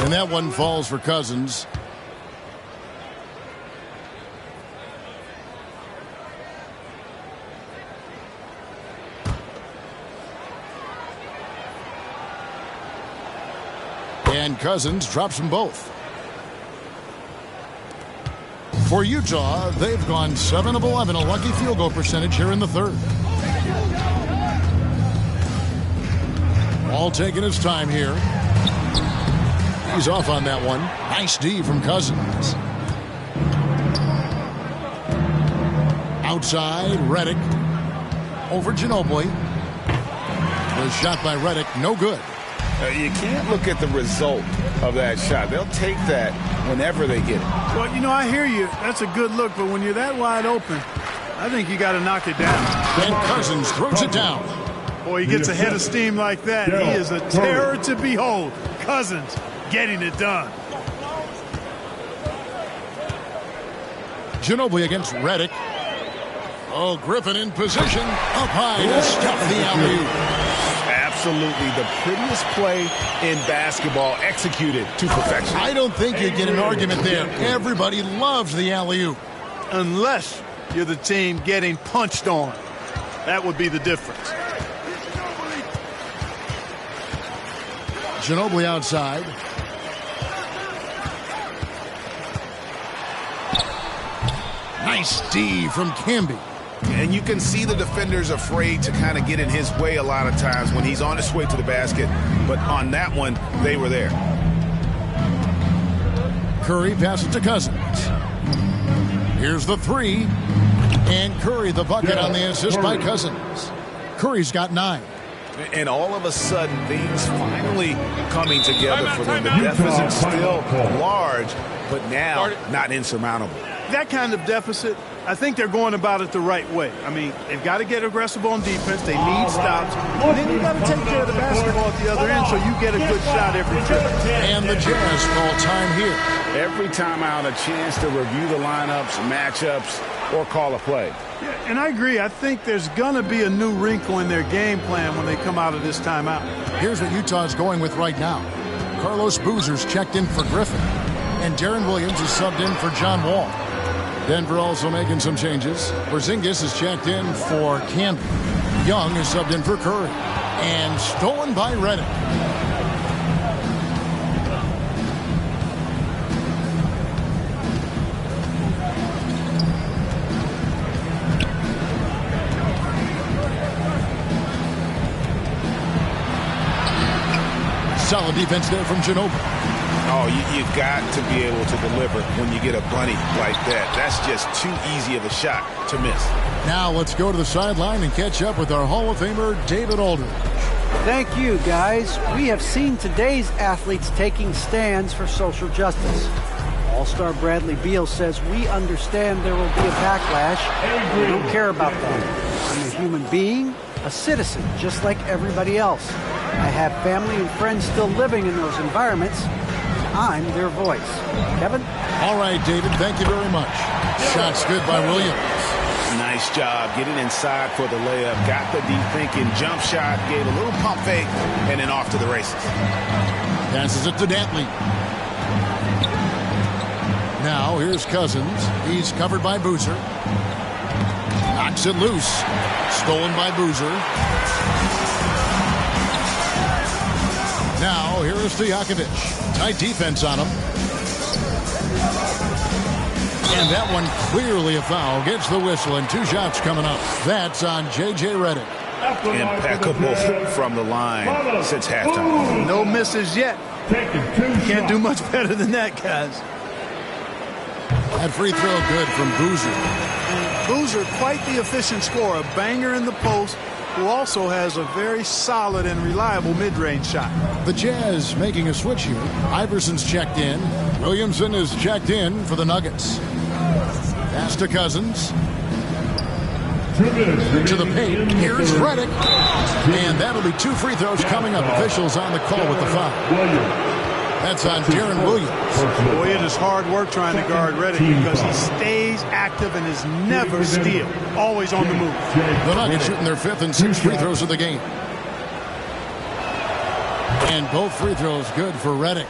And that one falls for Cousins. And Cousins drops them both. For Utah, they've gone 7 of 11, a lucky field goal percentage here in the third. All taking his time here. He's off on that one. Nice D from Cousins. Outside, Redick. Over Ginobili. The shot by Redick, no good. You can't look at the result of that shot. They'll take that whenever they get it. Well, I hear you. That's a good look, but when you're that wide open, I think you got to knock it down. And Cousins throws it down. Boy, he gets a head of steam like that. He is a terror to behold. Cousins getting it done. Ginobili against Redick. Oh, Griffin in position. Up high to stop the alley-oop. Absolutely the prettiest play in basketball, executed to perfection. I don't think you get an argument there. Everybody loves the alley-oop. Unless you're the team getting punched on. That would be the difference. Ginobili outside. Nice D from Camby. And you can see the defenders afraid to kind of get in his way a lot of times when he's on his way to the basket. But on that one, they were there. Curry passes to Cousins. Here's the 3. And Curry the bucket on the assist by Cousins. Curry's got 9. And all of a sudden, things finally coming together for them. The deficit's still large, but now not insurmountable. That kind of deficit, I think they're going about it the right way. I mean, they've got to get aggressive on defense. They need stops. And then you've got to take care of the basketball at the other end so you get a good shot every trip. And the Jazz call time here. Every time out, a chance to review the lineups, matchups, or call a play. Yeah, and I agree. I think there's going to be a new wrinkle in their game plan when they come out of this timeout. Here's what Utah's going with right now. Carlos Boozer's checked in for Griffin. And Darren Williams is subbed in for John Wall. Denver also making some changes. Porzingis is checked in for Camby. Young is subbed in for Curry. And stolen by Redick. Solid defense there from Ginobili. Oh, you got to be able to deliver when you get a bunny like that. That's just too easy of a shot to miss. Now let's go to the sideline and catch up with our Hall of Famer, David Aldridge. Thank you, guys. We have seen today's athletes taking stands for social justice. All-Star Bradley Beal says, we understand there will be a backlash. We don't care about that. I'm a human being, a citizen, just like everybody else. I have family and friends still living in those environments. I'm their voice. Kevin? All right, David, thank you very much. Shots good by Williams. Nice job getting inside for the layup. Got the deep thinking jump shot, gave a little pump fake, and then off to the races. Passes it to Dantley. Now here's Cousins. He's covered by Boozer. Knocks it loose. Stolen by Boozer. Now here is Stojakovic. Tight defense on him. And that one clearly a foul. Gets the whistle and 2 shots coming up. That's on J.J. Redick. Impeccable from the line since halftime. No misses yet. Can't do much better than that, guys. That free throw good from Boozer. And Boozer, quite the efficient scorer, a banger in the post, who also has a very solid and reliable mid-range shot. The Jazz making a switch here. Iverson's checked in. Williamson is checked in for the Nuggets. Pass to Cousins. To the paint. Here's Redick. And that'll be 2 free throws coming up. Officials on the call with the foul. That's on Deron Williams. Boy, it is hard work trying to guard Redick because he stays active and is never still. Always on the move. The Nuggets shooting their 5th and 6th free throws of the game. And both free throws good for Redick.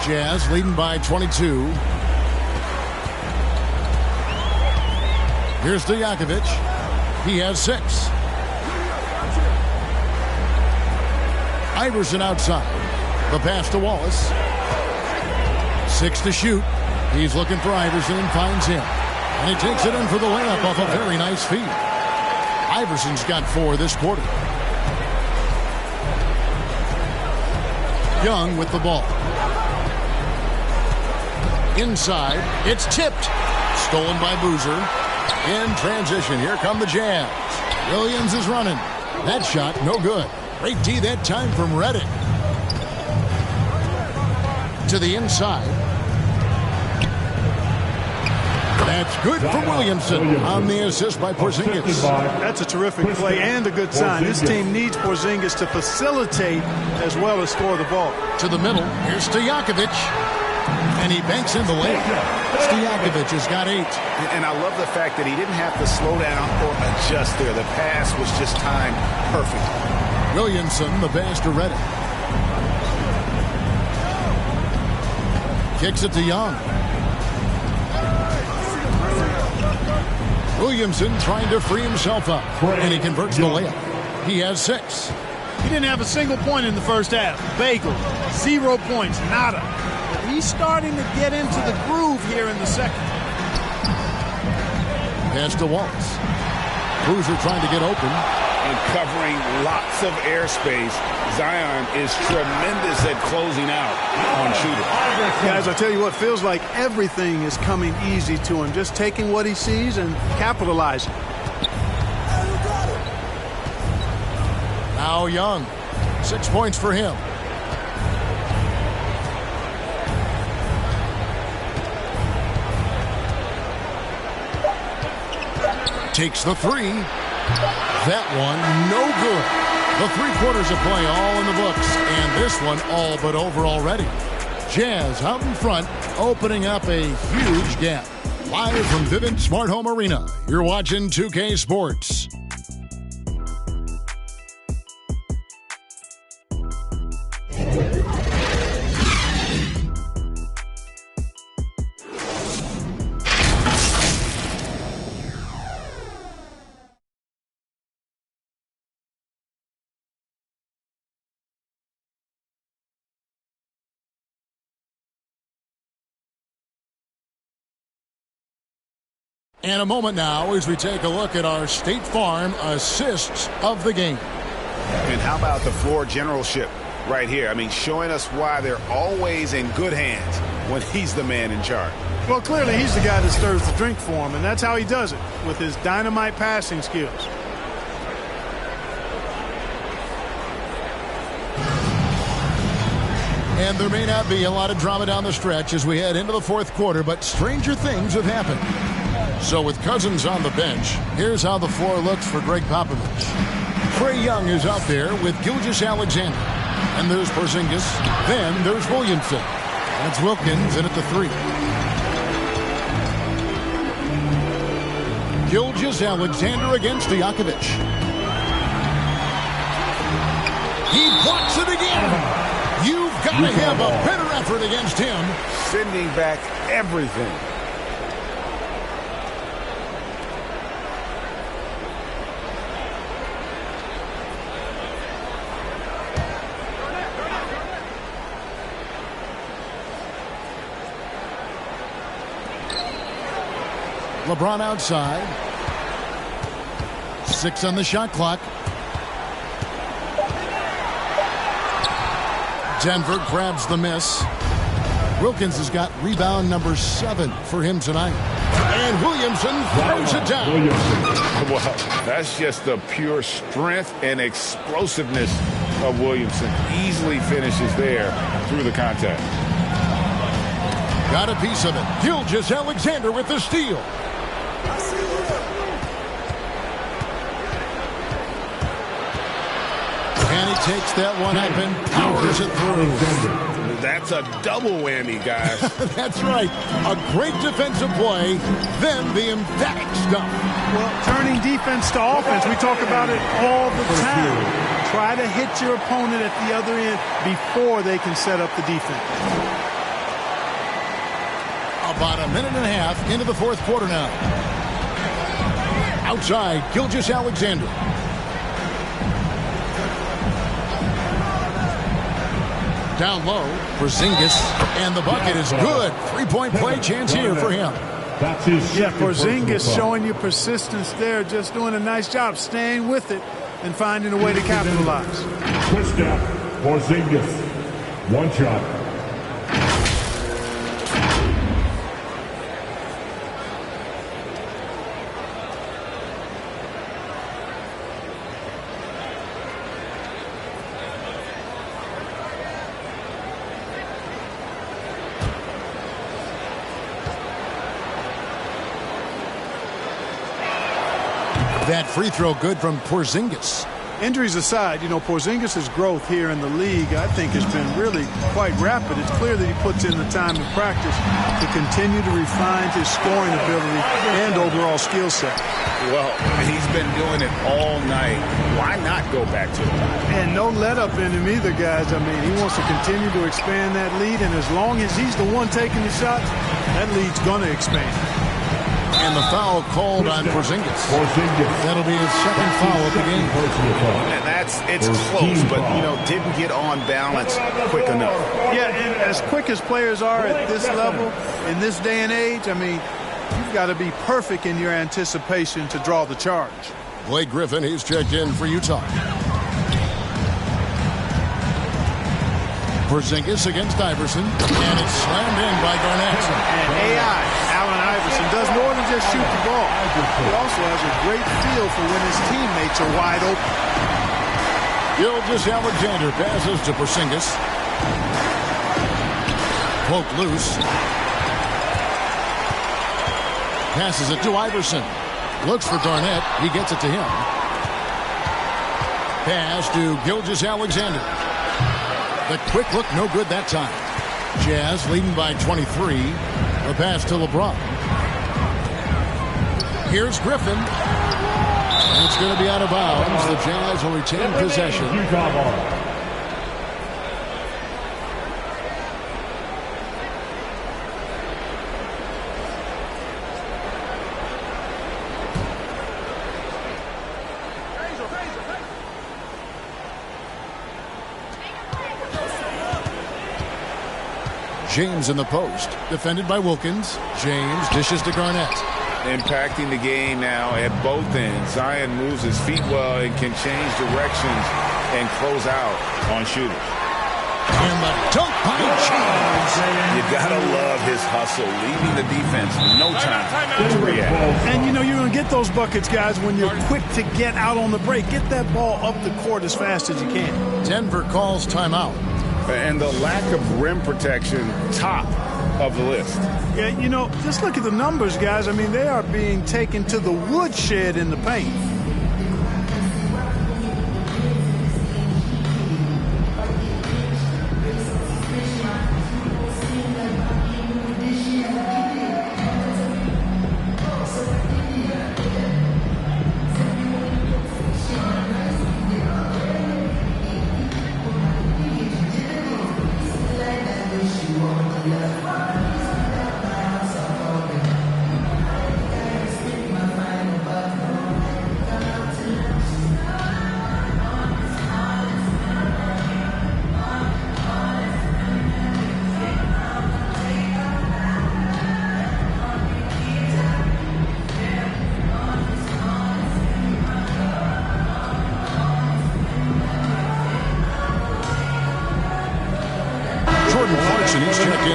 Jazz leading by 22. Here's Stojakovic. He has 6. Iverson outside. The pass to Wallace. 6 to shoot. He's looking for Iverson and finds him. And he takes it in for the layup off a very nice feed. Iverson's got 4 this quarter. Young with the ball. Inside. It's tipped. Stolen by Boozer. In transition. Here come the Jazz. Williams is running. That shot, no good. Great D that time from Redick. To the inside. That's good for Williamson on the assist by Porzingis. That's a terrific play and a good sign. This team needs Porzingis to facilitate as well as score the ball. To the middle. Here's Stojakovic. And he banks in the layup. Stojakovic has got 8. And I love the fact that he didn't have to slow down or adjust there. The pass was just timed perfectly. Williamson, the pass to Redick. Kicks it to Young. Williamson trying to free himself up. And he converts the layup. He has 6. He didn't have a single point in the first half. Bagel. 0 points. Nada. But he's starting to get into the groove here in the second. Pass to Wallace. Boozer trying to get open. And covering lots of airspace. Zion is tremendous at closing out on shooters. Guys, I tell you what, feels like everything is coming easy to him. Just taking what he sees and capitalizing. Now Young. 6 points for him. Takes the 3. That one, no good. The 3 quarters of play all in the books, and this one all but over already. Jazz out in front, opening up a huge gap. Live from Vivint Smart Home Arena, you're watching 2K Sports. And a moment now as we take a look at our State Farm assists of the game. And how about the floor generalship right here? I mean, showing us why they're always in good hands when he's the man in charge. Well, clearly he's the guy that stirs the drink for him, and that's how he does it, with his dynamite passing skills. And there may not be a lot of drama down the stretch as we head into the 4th quarter, but stranger things have happened. So with Cousins on the bench, here's how the floor looks for Greg Popovich. Trae Young is out there with Gilgeous-Alexander. And there's Porzingis. Then there's Williamson. That's Wilkins in at the 3. Gilgeous-Alexander against Stojakovic. He blocks it again. You've got to have a better effort against him. Sending back everything. LeBron outside. 6 on the shot clock. Denver grabs the miss. Wilkins has got rebound number 7 for him tonight. And Williamson throws it down. Well, that's just the pure strength and explosiveness of Williamson. Easily finishes there through the contact. Got a piece of it. Gilgeous-Alexander with the steal. And he takes that one up and powers it through. That's a double whammy, guys. That's right. A great defensive play, then the emphatic stuff. Well, turning defense to offense, we talk about it all the time. Try to hit your opponent at the other end before they can set up the defense. About a minute and a half into the fourth quarter now. Outside, Gilgeous-Alexander. Down low, Porzingis, and the bucket is good. Three-point play chance here for him. Yeah, Porzingis showing you persistence there, just doing a nice job staying with it and finding a way to capitalize. Push down, Porzingis. One shot. That free throw good from Porzingis. Injuries aside, you know, Porzingis' growth here in the league, I think, has been really quite rapid. It's clear that he puts in the time in practice to continue to refine his scoring ability and overall skill set. Well, he's been doing it all night. Why not go back to it? And no let up in him either, guys. I mean, he wants to continue to expand that lead, and as long as he's the one taking the shots, that lead's going to expand. And the foul called on Porzingis. That'll be his second foul of the game. And it's close, but, you know, didn't get on balance quick enough. Yeah, and as quick as players are at this level, in this day and age, I mean, you've got to be perfect in your anticipation to draw the charge. Blake Griffin, he's checked in for Utah. Porzingis against Iverson, and it's slammed in by Garnett. And AI, Allen Iverson, does more than just shoot the ball. He also has a great feel for when his teammates are wide open. Gilgeous-Alexander passes to Porzingis. Poked loose. Passes it to Iverson. Looks for Garnett. He gets it to him. Pass to Gilgeous-Alexander. The quick look, no good that time. Jazz leading by 23. The pass to LeBron. Here's Griffin. And it's going to be out of bounds. The Jazz will retain possession. James in the post, defended by Wilkins. James dishes to Garnett. Impacting the game now at both ends. Zion moves his feet well and can change directions and close out on shooters. And the dunk by James. You gotta love his hustle, leaving the defense no time to react. And you know you're gonna get those buckets, guys, when you're quick to get out on the break. Get that ball up the court as fast as you can. Denver calls timeout. And the lack of rim protection, top of the list. Yeah, you know, just look at the numbers, guys. I mean, they are being taken to the woodshed in the paint.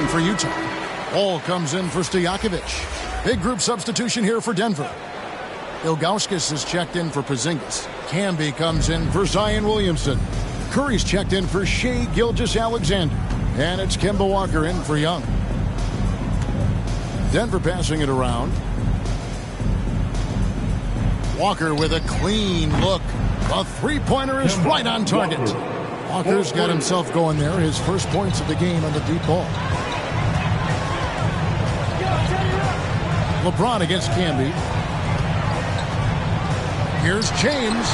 in for Utah. Ball comes in for Stojakovic. Big group substitution here for Denver. Ilgauskas is checked in for Porzingis. Camby comes in for Zion Williamson. Curry's checked in for Shai Gilgeous-Alexander. And it's Kemba Walker in for Young. Denver passing it around. Walker with a clean look. A three-pointer is right on target. Walker's got himself going there. His first points of the game on the deep ball. LeBron against Camby. Here's James.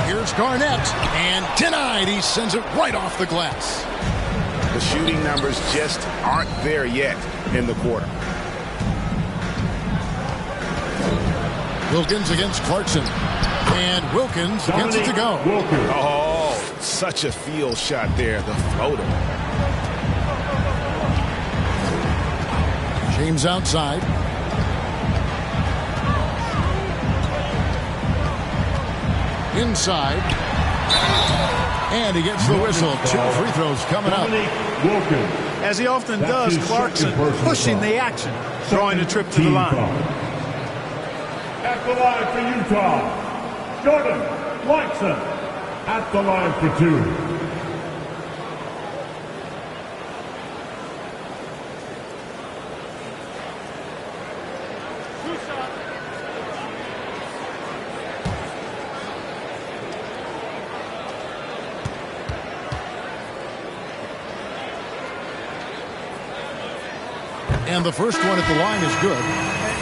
Here's Garnett. And denied. He sends it right off the glass. The shooting numbers just aren't there yet in the quarter. Wilkins against Clarkson. And Wilkins gets it to go. Oh, such a field shot there. The floater. James outside. Inside. And he gets the whistle. 2 free throws coming up. As he often does, Clarkson pushing the action, drawing a trip to the line. At the line for Utah, Jordan Clarkson at the line for 2. And the first one at the line is good.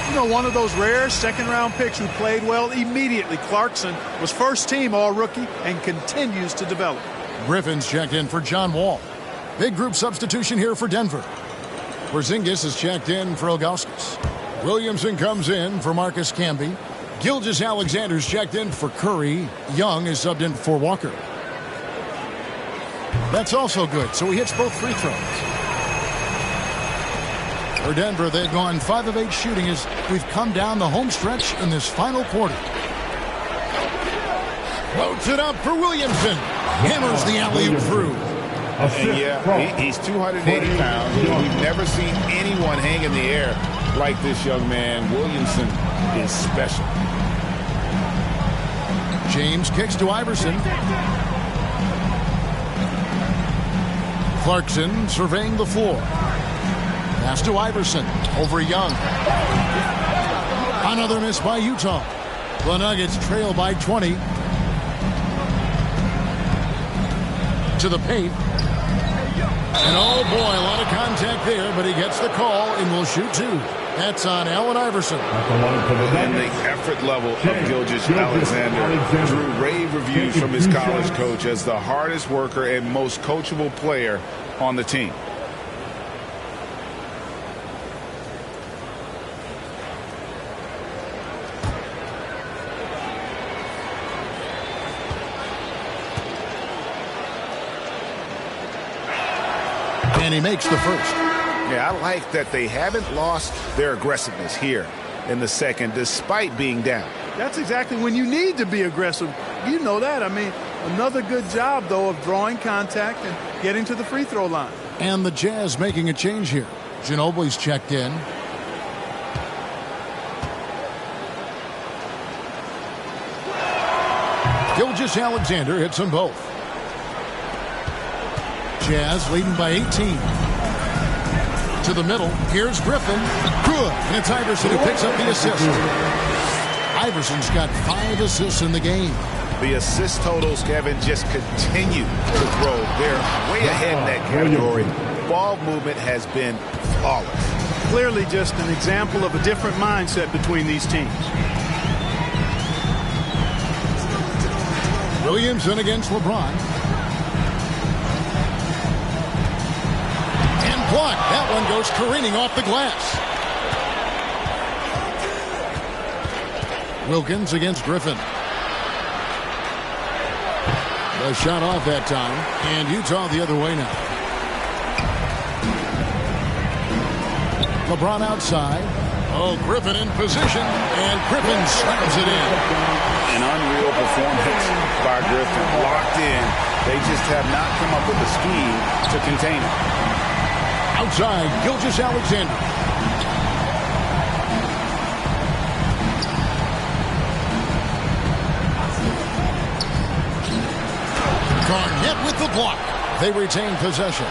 You know, one of those rare second-round picks who played well immediately. Clarkson was first-team all-rookie and continues to develop. Griffin's checked in for John Wall. Big group substitution here for Denver. Porzingis is checked in for Ilgauskas. Williamson comes in for Marcus Camby. Gilgeous-Alexander's checked in for Curry. Young is subbed in for Walker. That's also good, so he hits both free throws. For Denver, they've gone 5 of 8 shooting as we've come down the home stretch in this final quarter. Floats it up for Williamson. Hammers the alley-oop through. And yeah, he's 280 pounds. We've never seen anyone hang in the air like this young man. Williamson is special. James kicks to Iverson. Clarkson surveying the floor. Pass to Iverson over Young. Another miss by Utah. The Nuggets trail by 20. To the paint. And oh boy, a lot of contact there, but he gets the call and will shoot 2. That's on Allen Iverson. And the effort level of Gilgeous-Alexander drew rave reviews from his college coach as the hardest worker and most coachable player on the team. And he makes the first. Yeah, I like that they haven't lost their aggressiveness here in the second, despite being down. That's exactly when you need to be aggressive. You know that. I mean, another good job, though, of drawing contact and getting to the free throw line. And the Jazz making a change here. Ginobili's checked in. Gilgeous-Alexander hits them both. Jazz leading by 18. To the middle. Here's Griffin. Good. And it's Iverson who picks up the assist. Iverson's got 5 assists in the game. The assist totals, Kevin, just continue to grow. They're way ahead in that category. Ball movement has been flawless. Clearly just an example of a different mindset between these teams. Williamson against LeBron. Block. That one goes careening off the glass. Wilkins against Griffin. The shot off that time. And Utah the other way now. LeBron outside. Oh, Griffin in position. And Griffin slams it in. An unreal performance by Griffin. Locked in. They just have not come up with the scheme to contain it. Outside, Gilgeous-Alexander. Garnett with the block. They retain possession.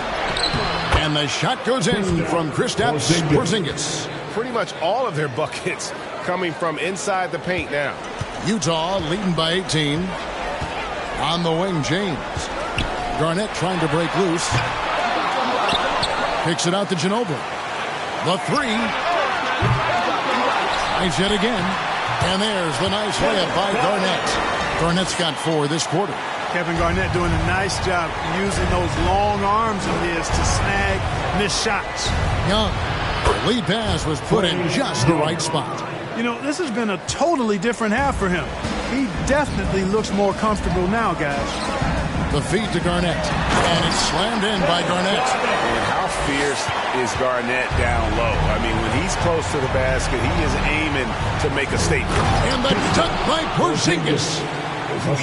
And the shot goes in from Kristaps Porzingis. Pretty much all of their buckets coming from inside the paint now. Utah leading by 18. On the wing, James. Garnett trying to break loose. Picks it out to Ginobili. The three. Nice hit again. And there's the nice layup by Garnett. Garnett's got 4 this quarter. Kevin Garnett doing a nice job using those long arms of his to snag missed shots. Young. Lead pass was put in just the right spot. You know, this has been a totally different half for him. He definitely looks more comfortable now, guys. The feed to Garnett. And it's slammed in by Garnett. And how fierce is Garnett down low? I mean, when he's close to the basket, he is aiming to make a statement. And the dunk by Porzingis.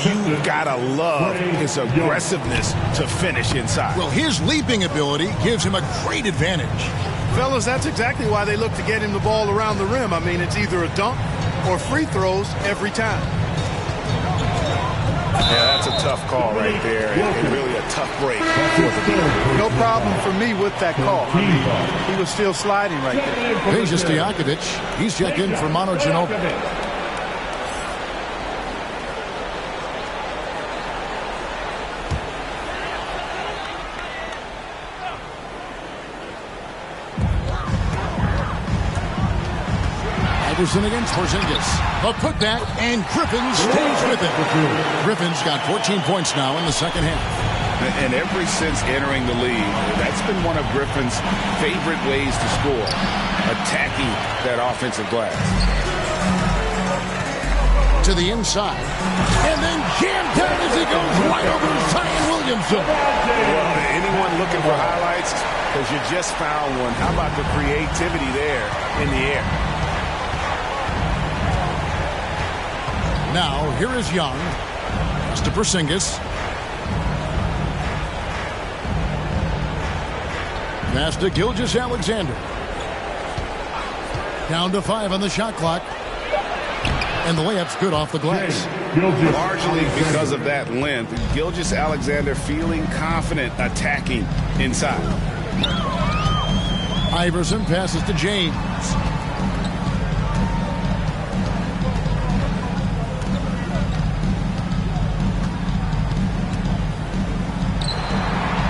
You gotta love his aggressiveness to finish inside. Well, his leaping ability gives him a great advantage. Fellas, that's exactly why they look to get him the ball around the rim. I mean, it's either a dunk or free throws every time. Yeah, that's a tough call right there, and really a tough break. No problem for me with that call. I mean, he was still sliding right there. Here's Stojakovic. He's checked in for Manu Ginobili. Iverson against Porzingis. A putback, and Griffin stays with it. Griffin's got 14 points now in the second half. And ever since entering the league, that's been one of Griffin's favorite ways to score, attacking that offensive glass. To the inside. And then jammed down as he goes right over Zion Williamson. Well, anyone looking for highlights, because you just found one. How about the creativity there in the air? Now, here is Young. Pass to Porzingis. Pass to Gilgeous-Alexander. Down to 5 on the shot clock. And the layup's good off the glass. Largely because of that length, Gilgeous-Alexander feeling confident attacking inside. Iverson passes to James.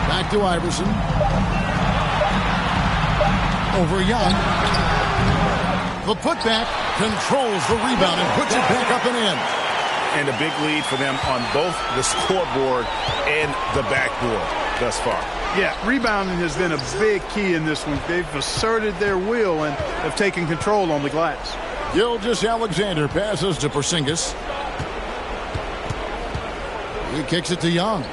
Back to Iverson. Over Young. The putback controls the rebound and puts it back up and in. And a big lead for them on both the scoreboard and the backboard thus far. Yeah, rebounding has been a big key in this one. They've asserted their will and have taken control on the glass. Gilgeous-Alexander passes to Porzingis. He kicks it to Young.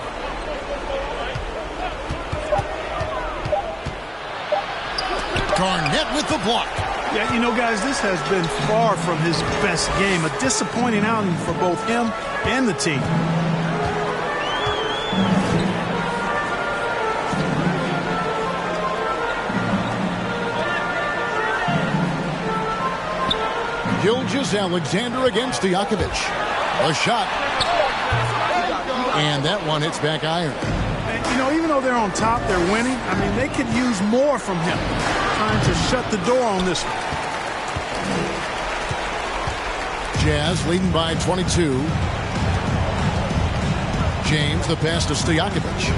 Garnett with the block. Yeah, you know, guys, this has been far from his best game. A disappointing outing for both him and the team. Gilgeous-Alexander against Stojakovic. A shot. And that one hits back iron. And, you know, even though they're on top, they're winning. I mean, they could use more from him. Trying to shut the door on this one. Jazz leading by 22. James, the pass to Stojakovic.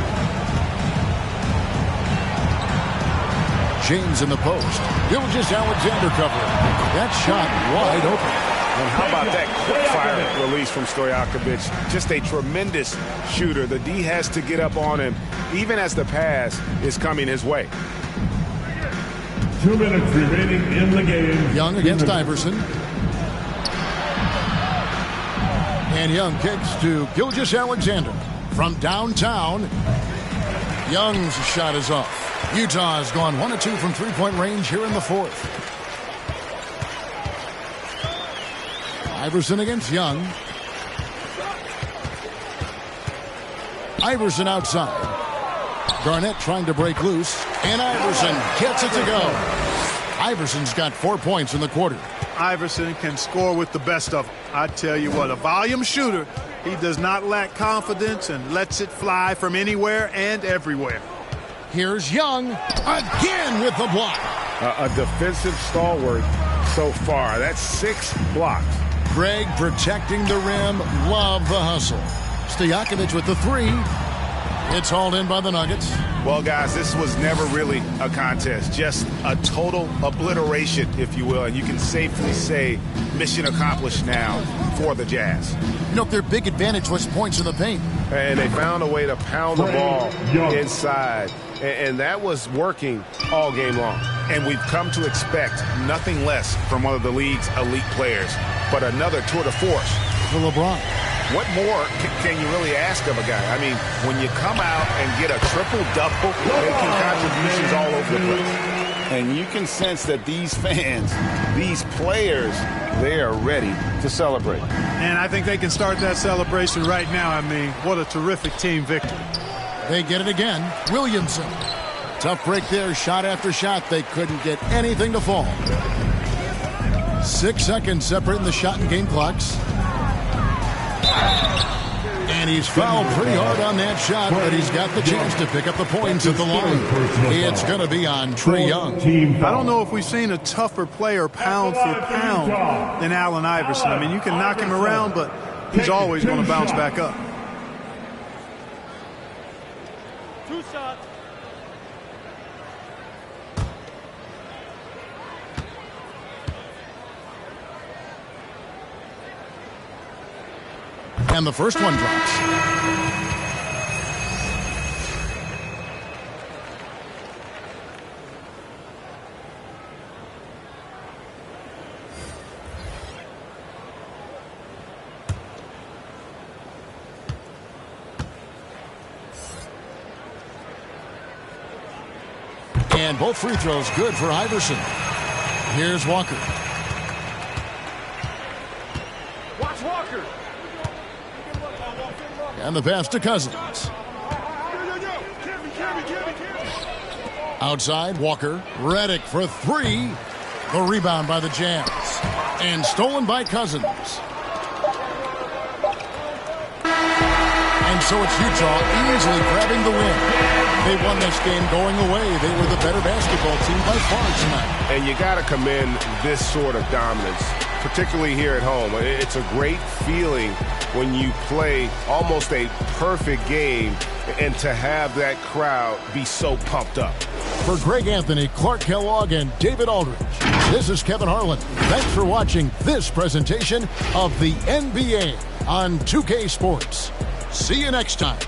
James in the post. Gilgeous-Alexander covering. That shot wide open. And how about that quick fire release from Stojakovic? Just a tremendous shooter. The D has to get up on him, even as the pass is coming his way. 2 minutes remaining in the game. Young against Iverson. And Young kicks to Gilgeous-Alexander. From downtown, Young's shot is off. Utah has gone 1 of 2 from three-point range here in the fourth. Iverson against Young. Iverson outside. Garnett trying to break loose. And Iverson gets it to go. Iverson's got 4 points in the quarter. Iverson can score with the best of them. I tell you what, a volume shooter. He does not lack confidence and lets it fly from anywhere and everywhere. Here's Young again with the block. A defensive stalwart so far. That's 6 blocks. Greg protecting the rim. Love the hustle. Stojakovic with the 3. It's hauled in by the Nuggets. Well, guys, this was never really a contest. Just a total obliteration, if you will. And you can safely say mission accomplished now for the Jazz. You know, their big advantage was points in the paint. And they found a way to pound the ball inside. And that was working all game long. And we've come to expect nothing less from one of the league's elite players. But another tour de force for LeBron. What more can you really ask of a guy? I mean, when you come out and get a triple-double, making contributions all over the place. And you can sense that these fans, these players, they are ready to celebrate. And I think they can start that celebration right now. I mean, what a terrific team victory. They get it again. Williamson. Tough break there. Shot after shot. They couldn't get anything to fall. 6 seconds separating the shot and game clocks. And he's fouled pretty hard on that shot, but he's got the chance to pick up the points at the line. It's going to be on Trae Young. I don't know if we've seen a tougher player pound for pound than Allen Iverson. I mean, you can knock him around, but he's always going to bounce back up. 2 shots. And the first one drops. And both free throws good for Iverson. Here's Walker. Watch Walker. And the pass to Cousins. Outside, Walker. Redick for 3. The rebound by the Jazz. And stolen by Cousins. And so it's Utah easily grabbing the win. They won this game going away. They were the better basketball team by far tonight. And you got to commend this sort of dominance, particularly here at home. It's a great feeling when you play almost a perfect game and to have that crowd be so pumped up. For Greg Anthony, Clark Kellogg, and David Aldridge, this is Kevin Harlan. Thanks for watching this presentation of the NBA on 2K Sports. See you next time.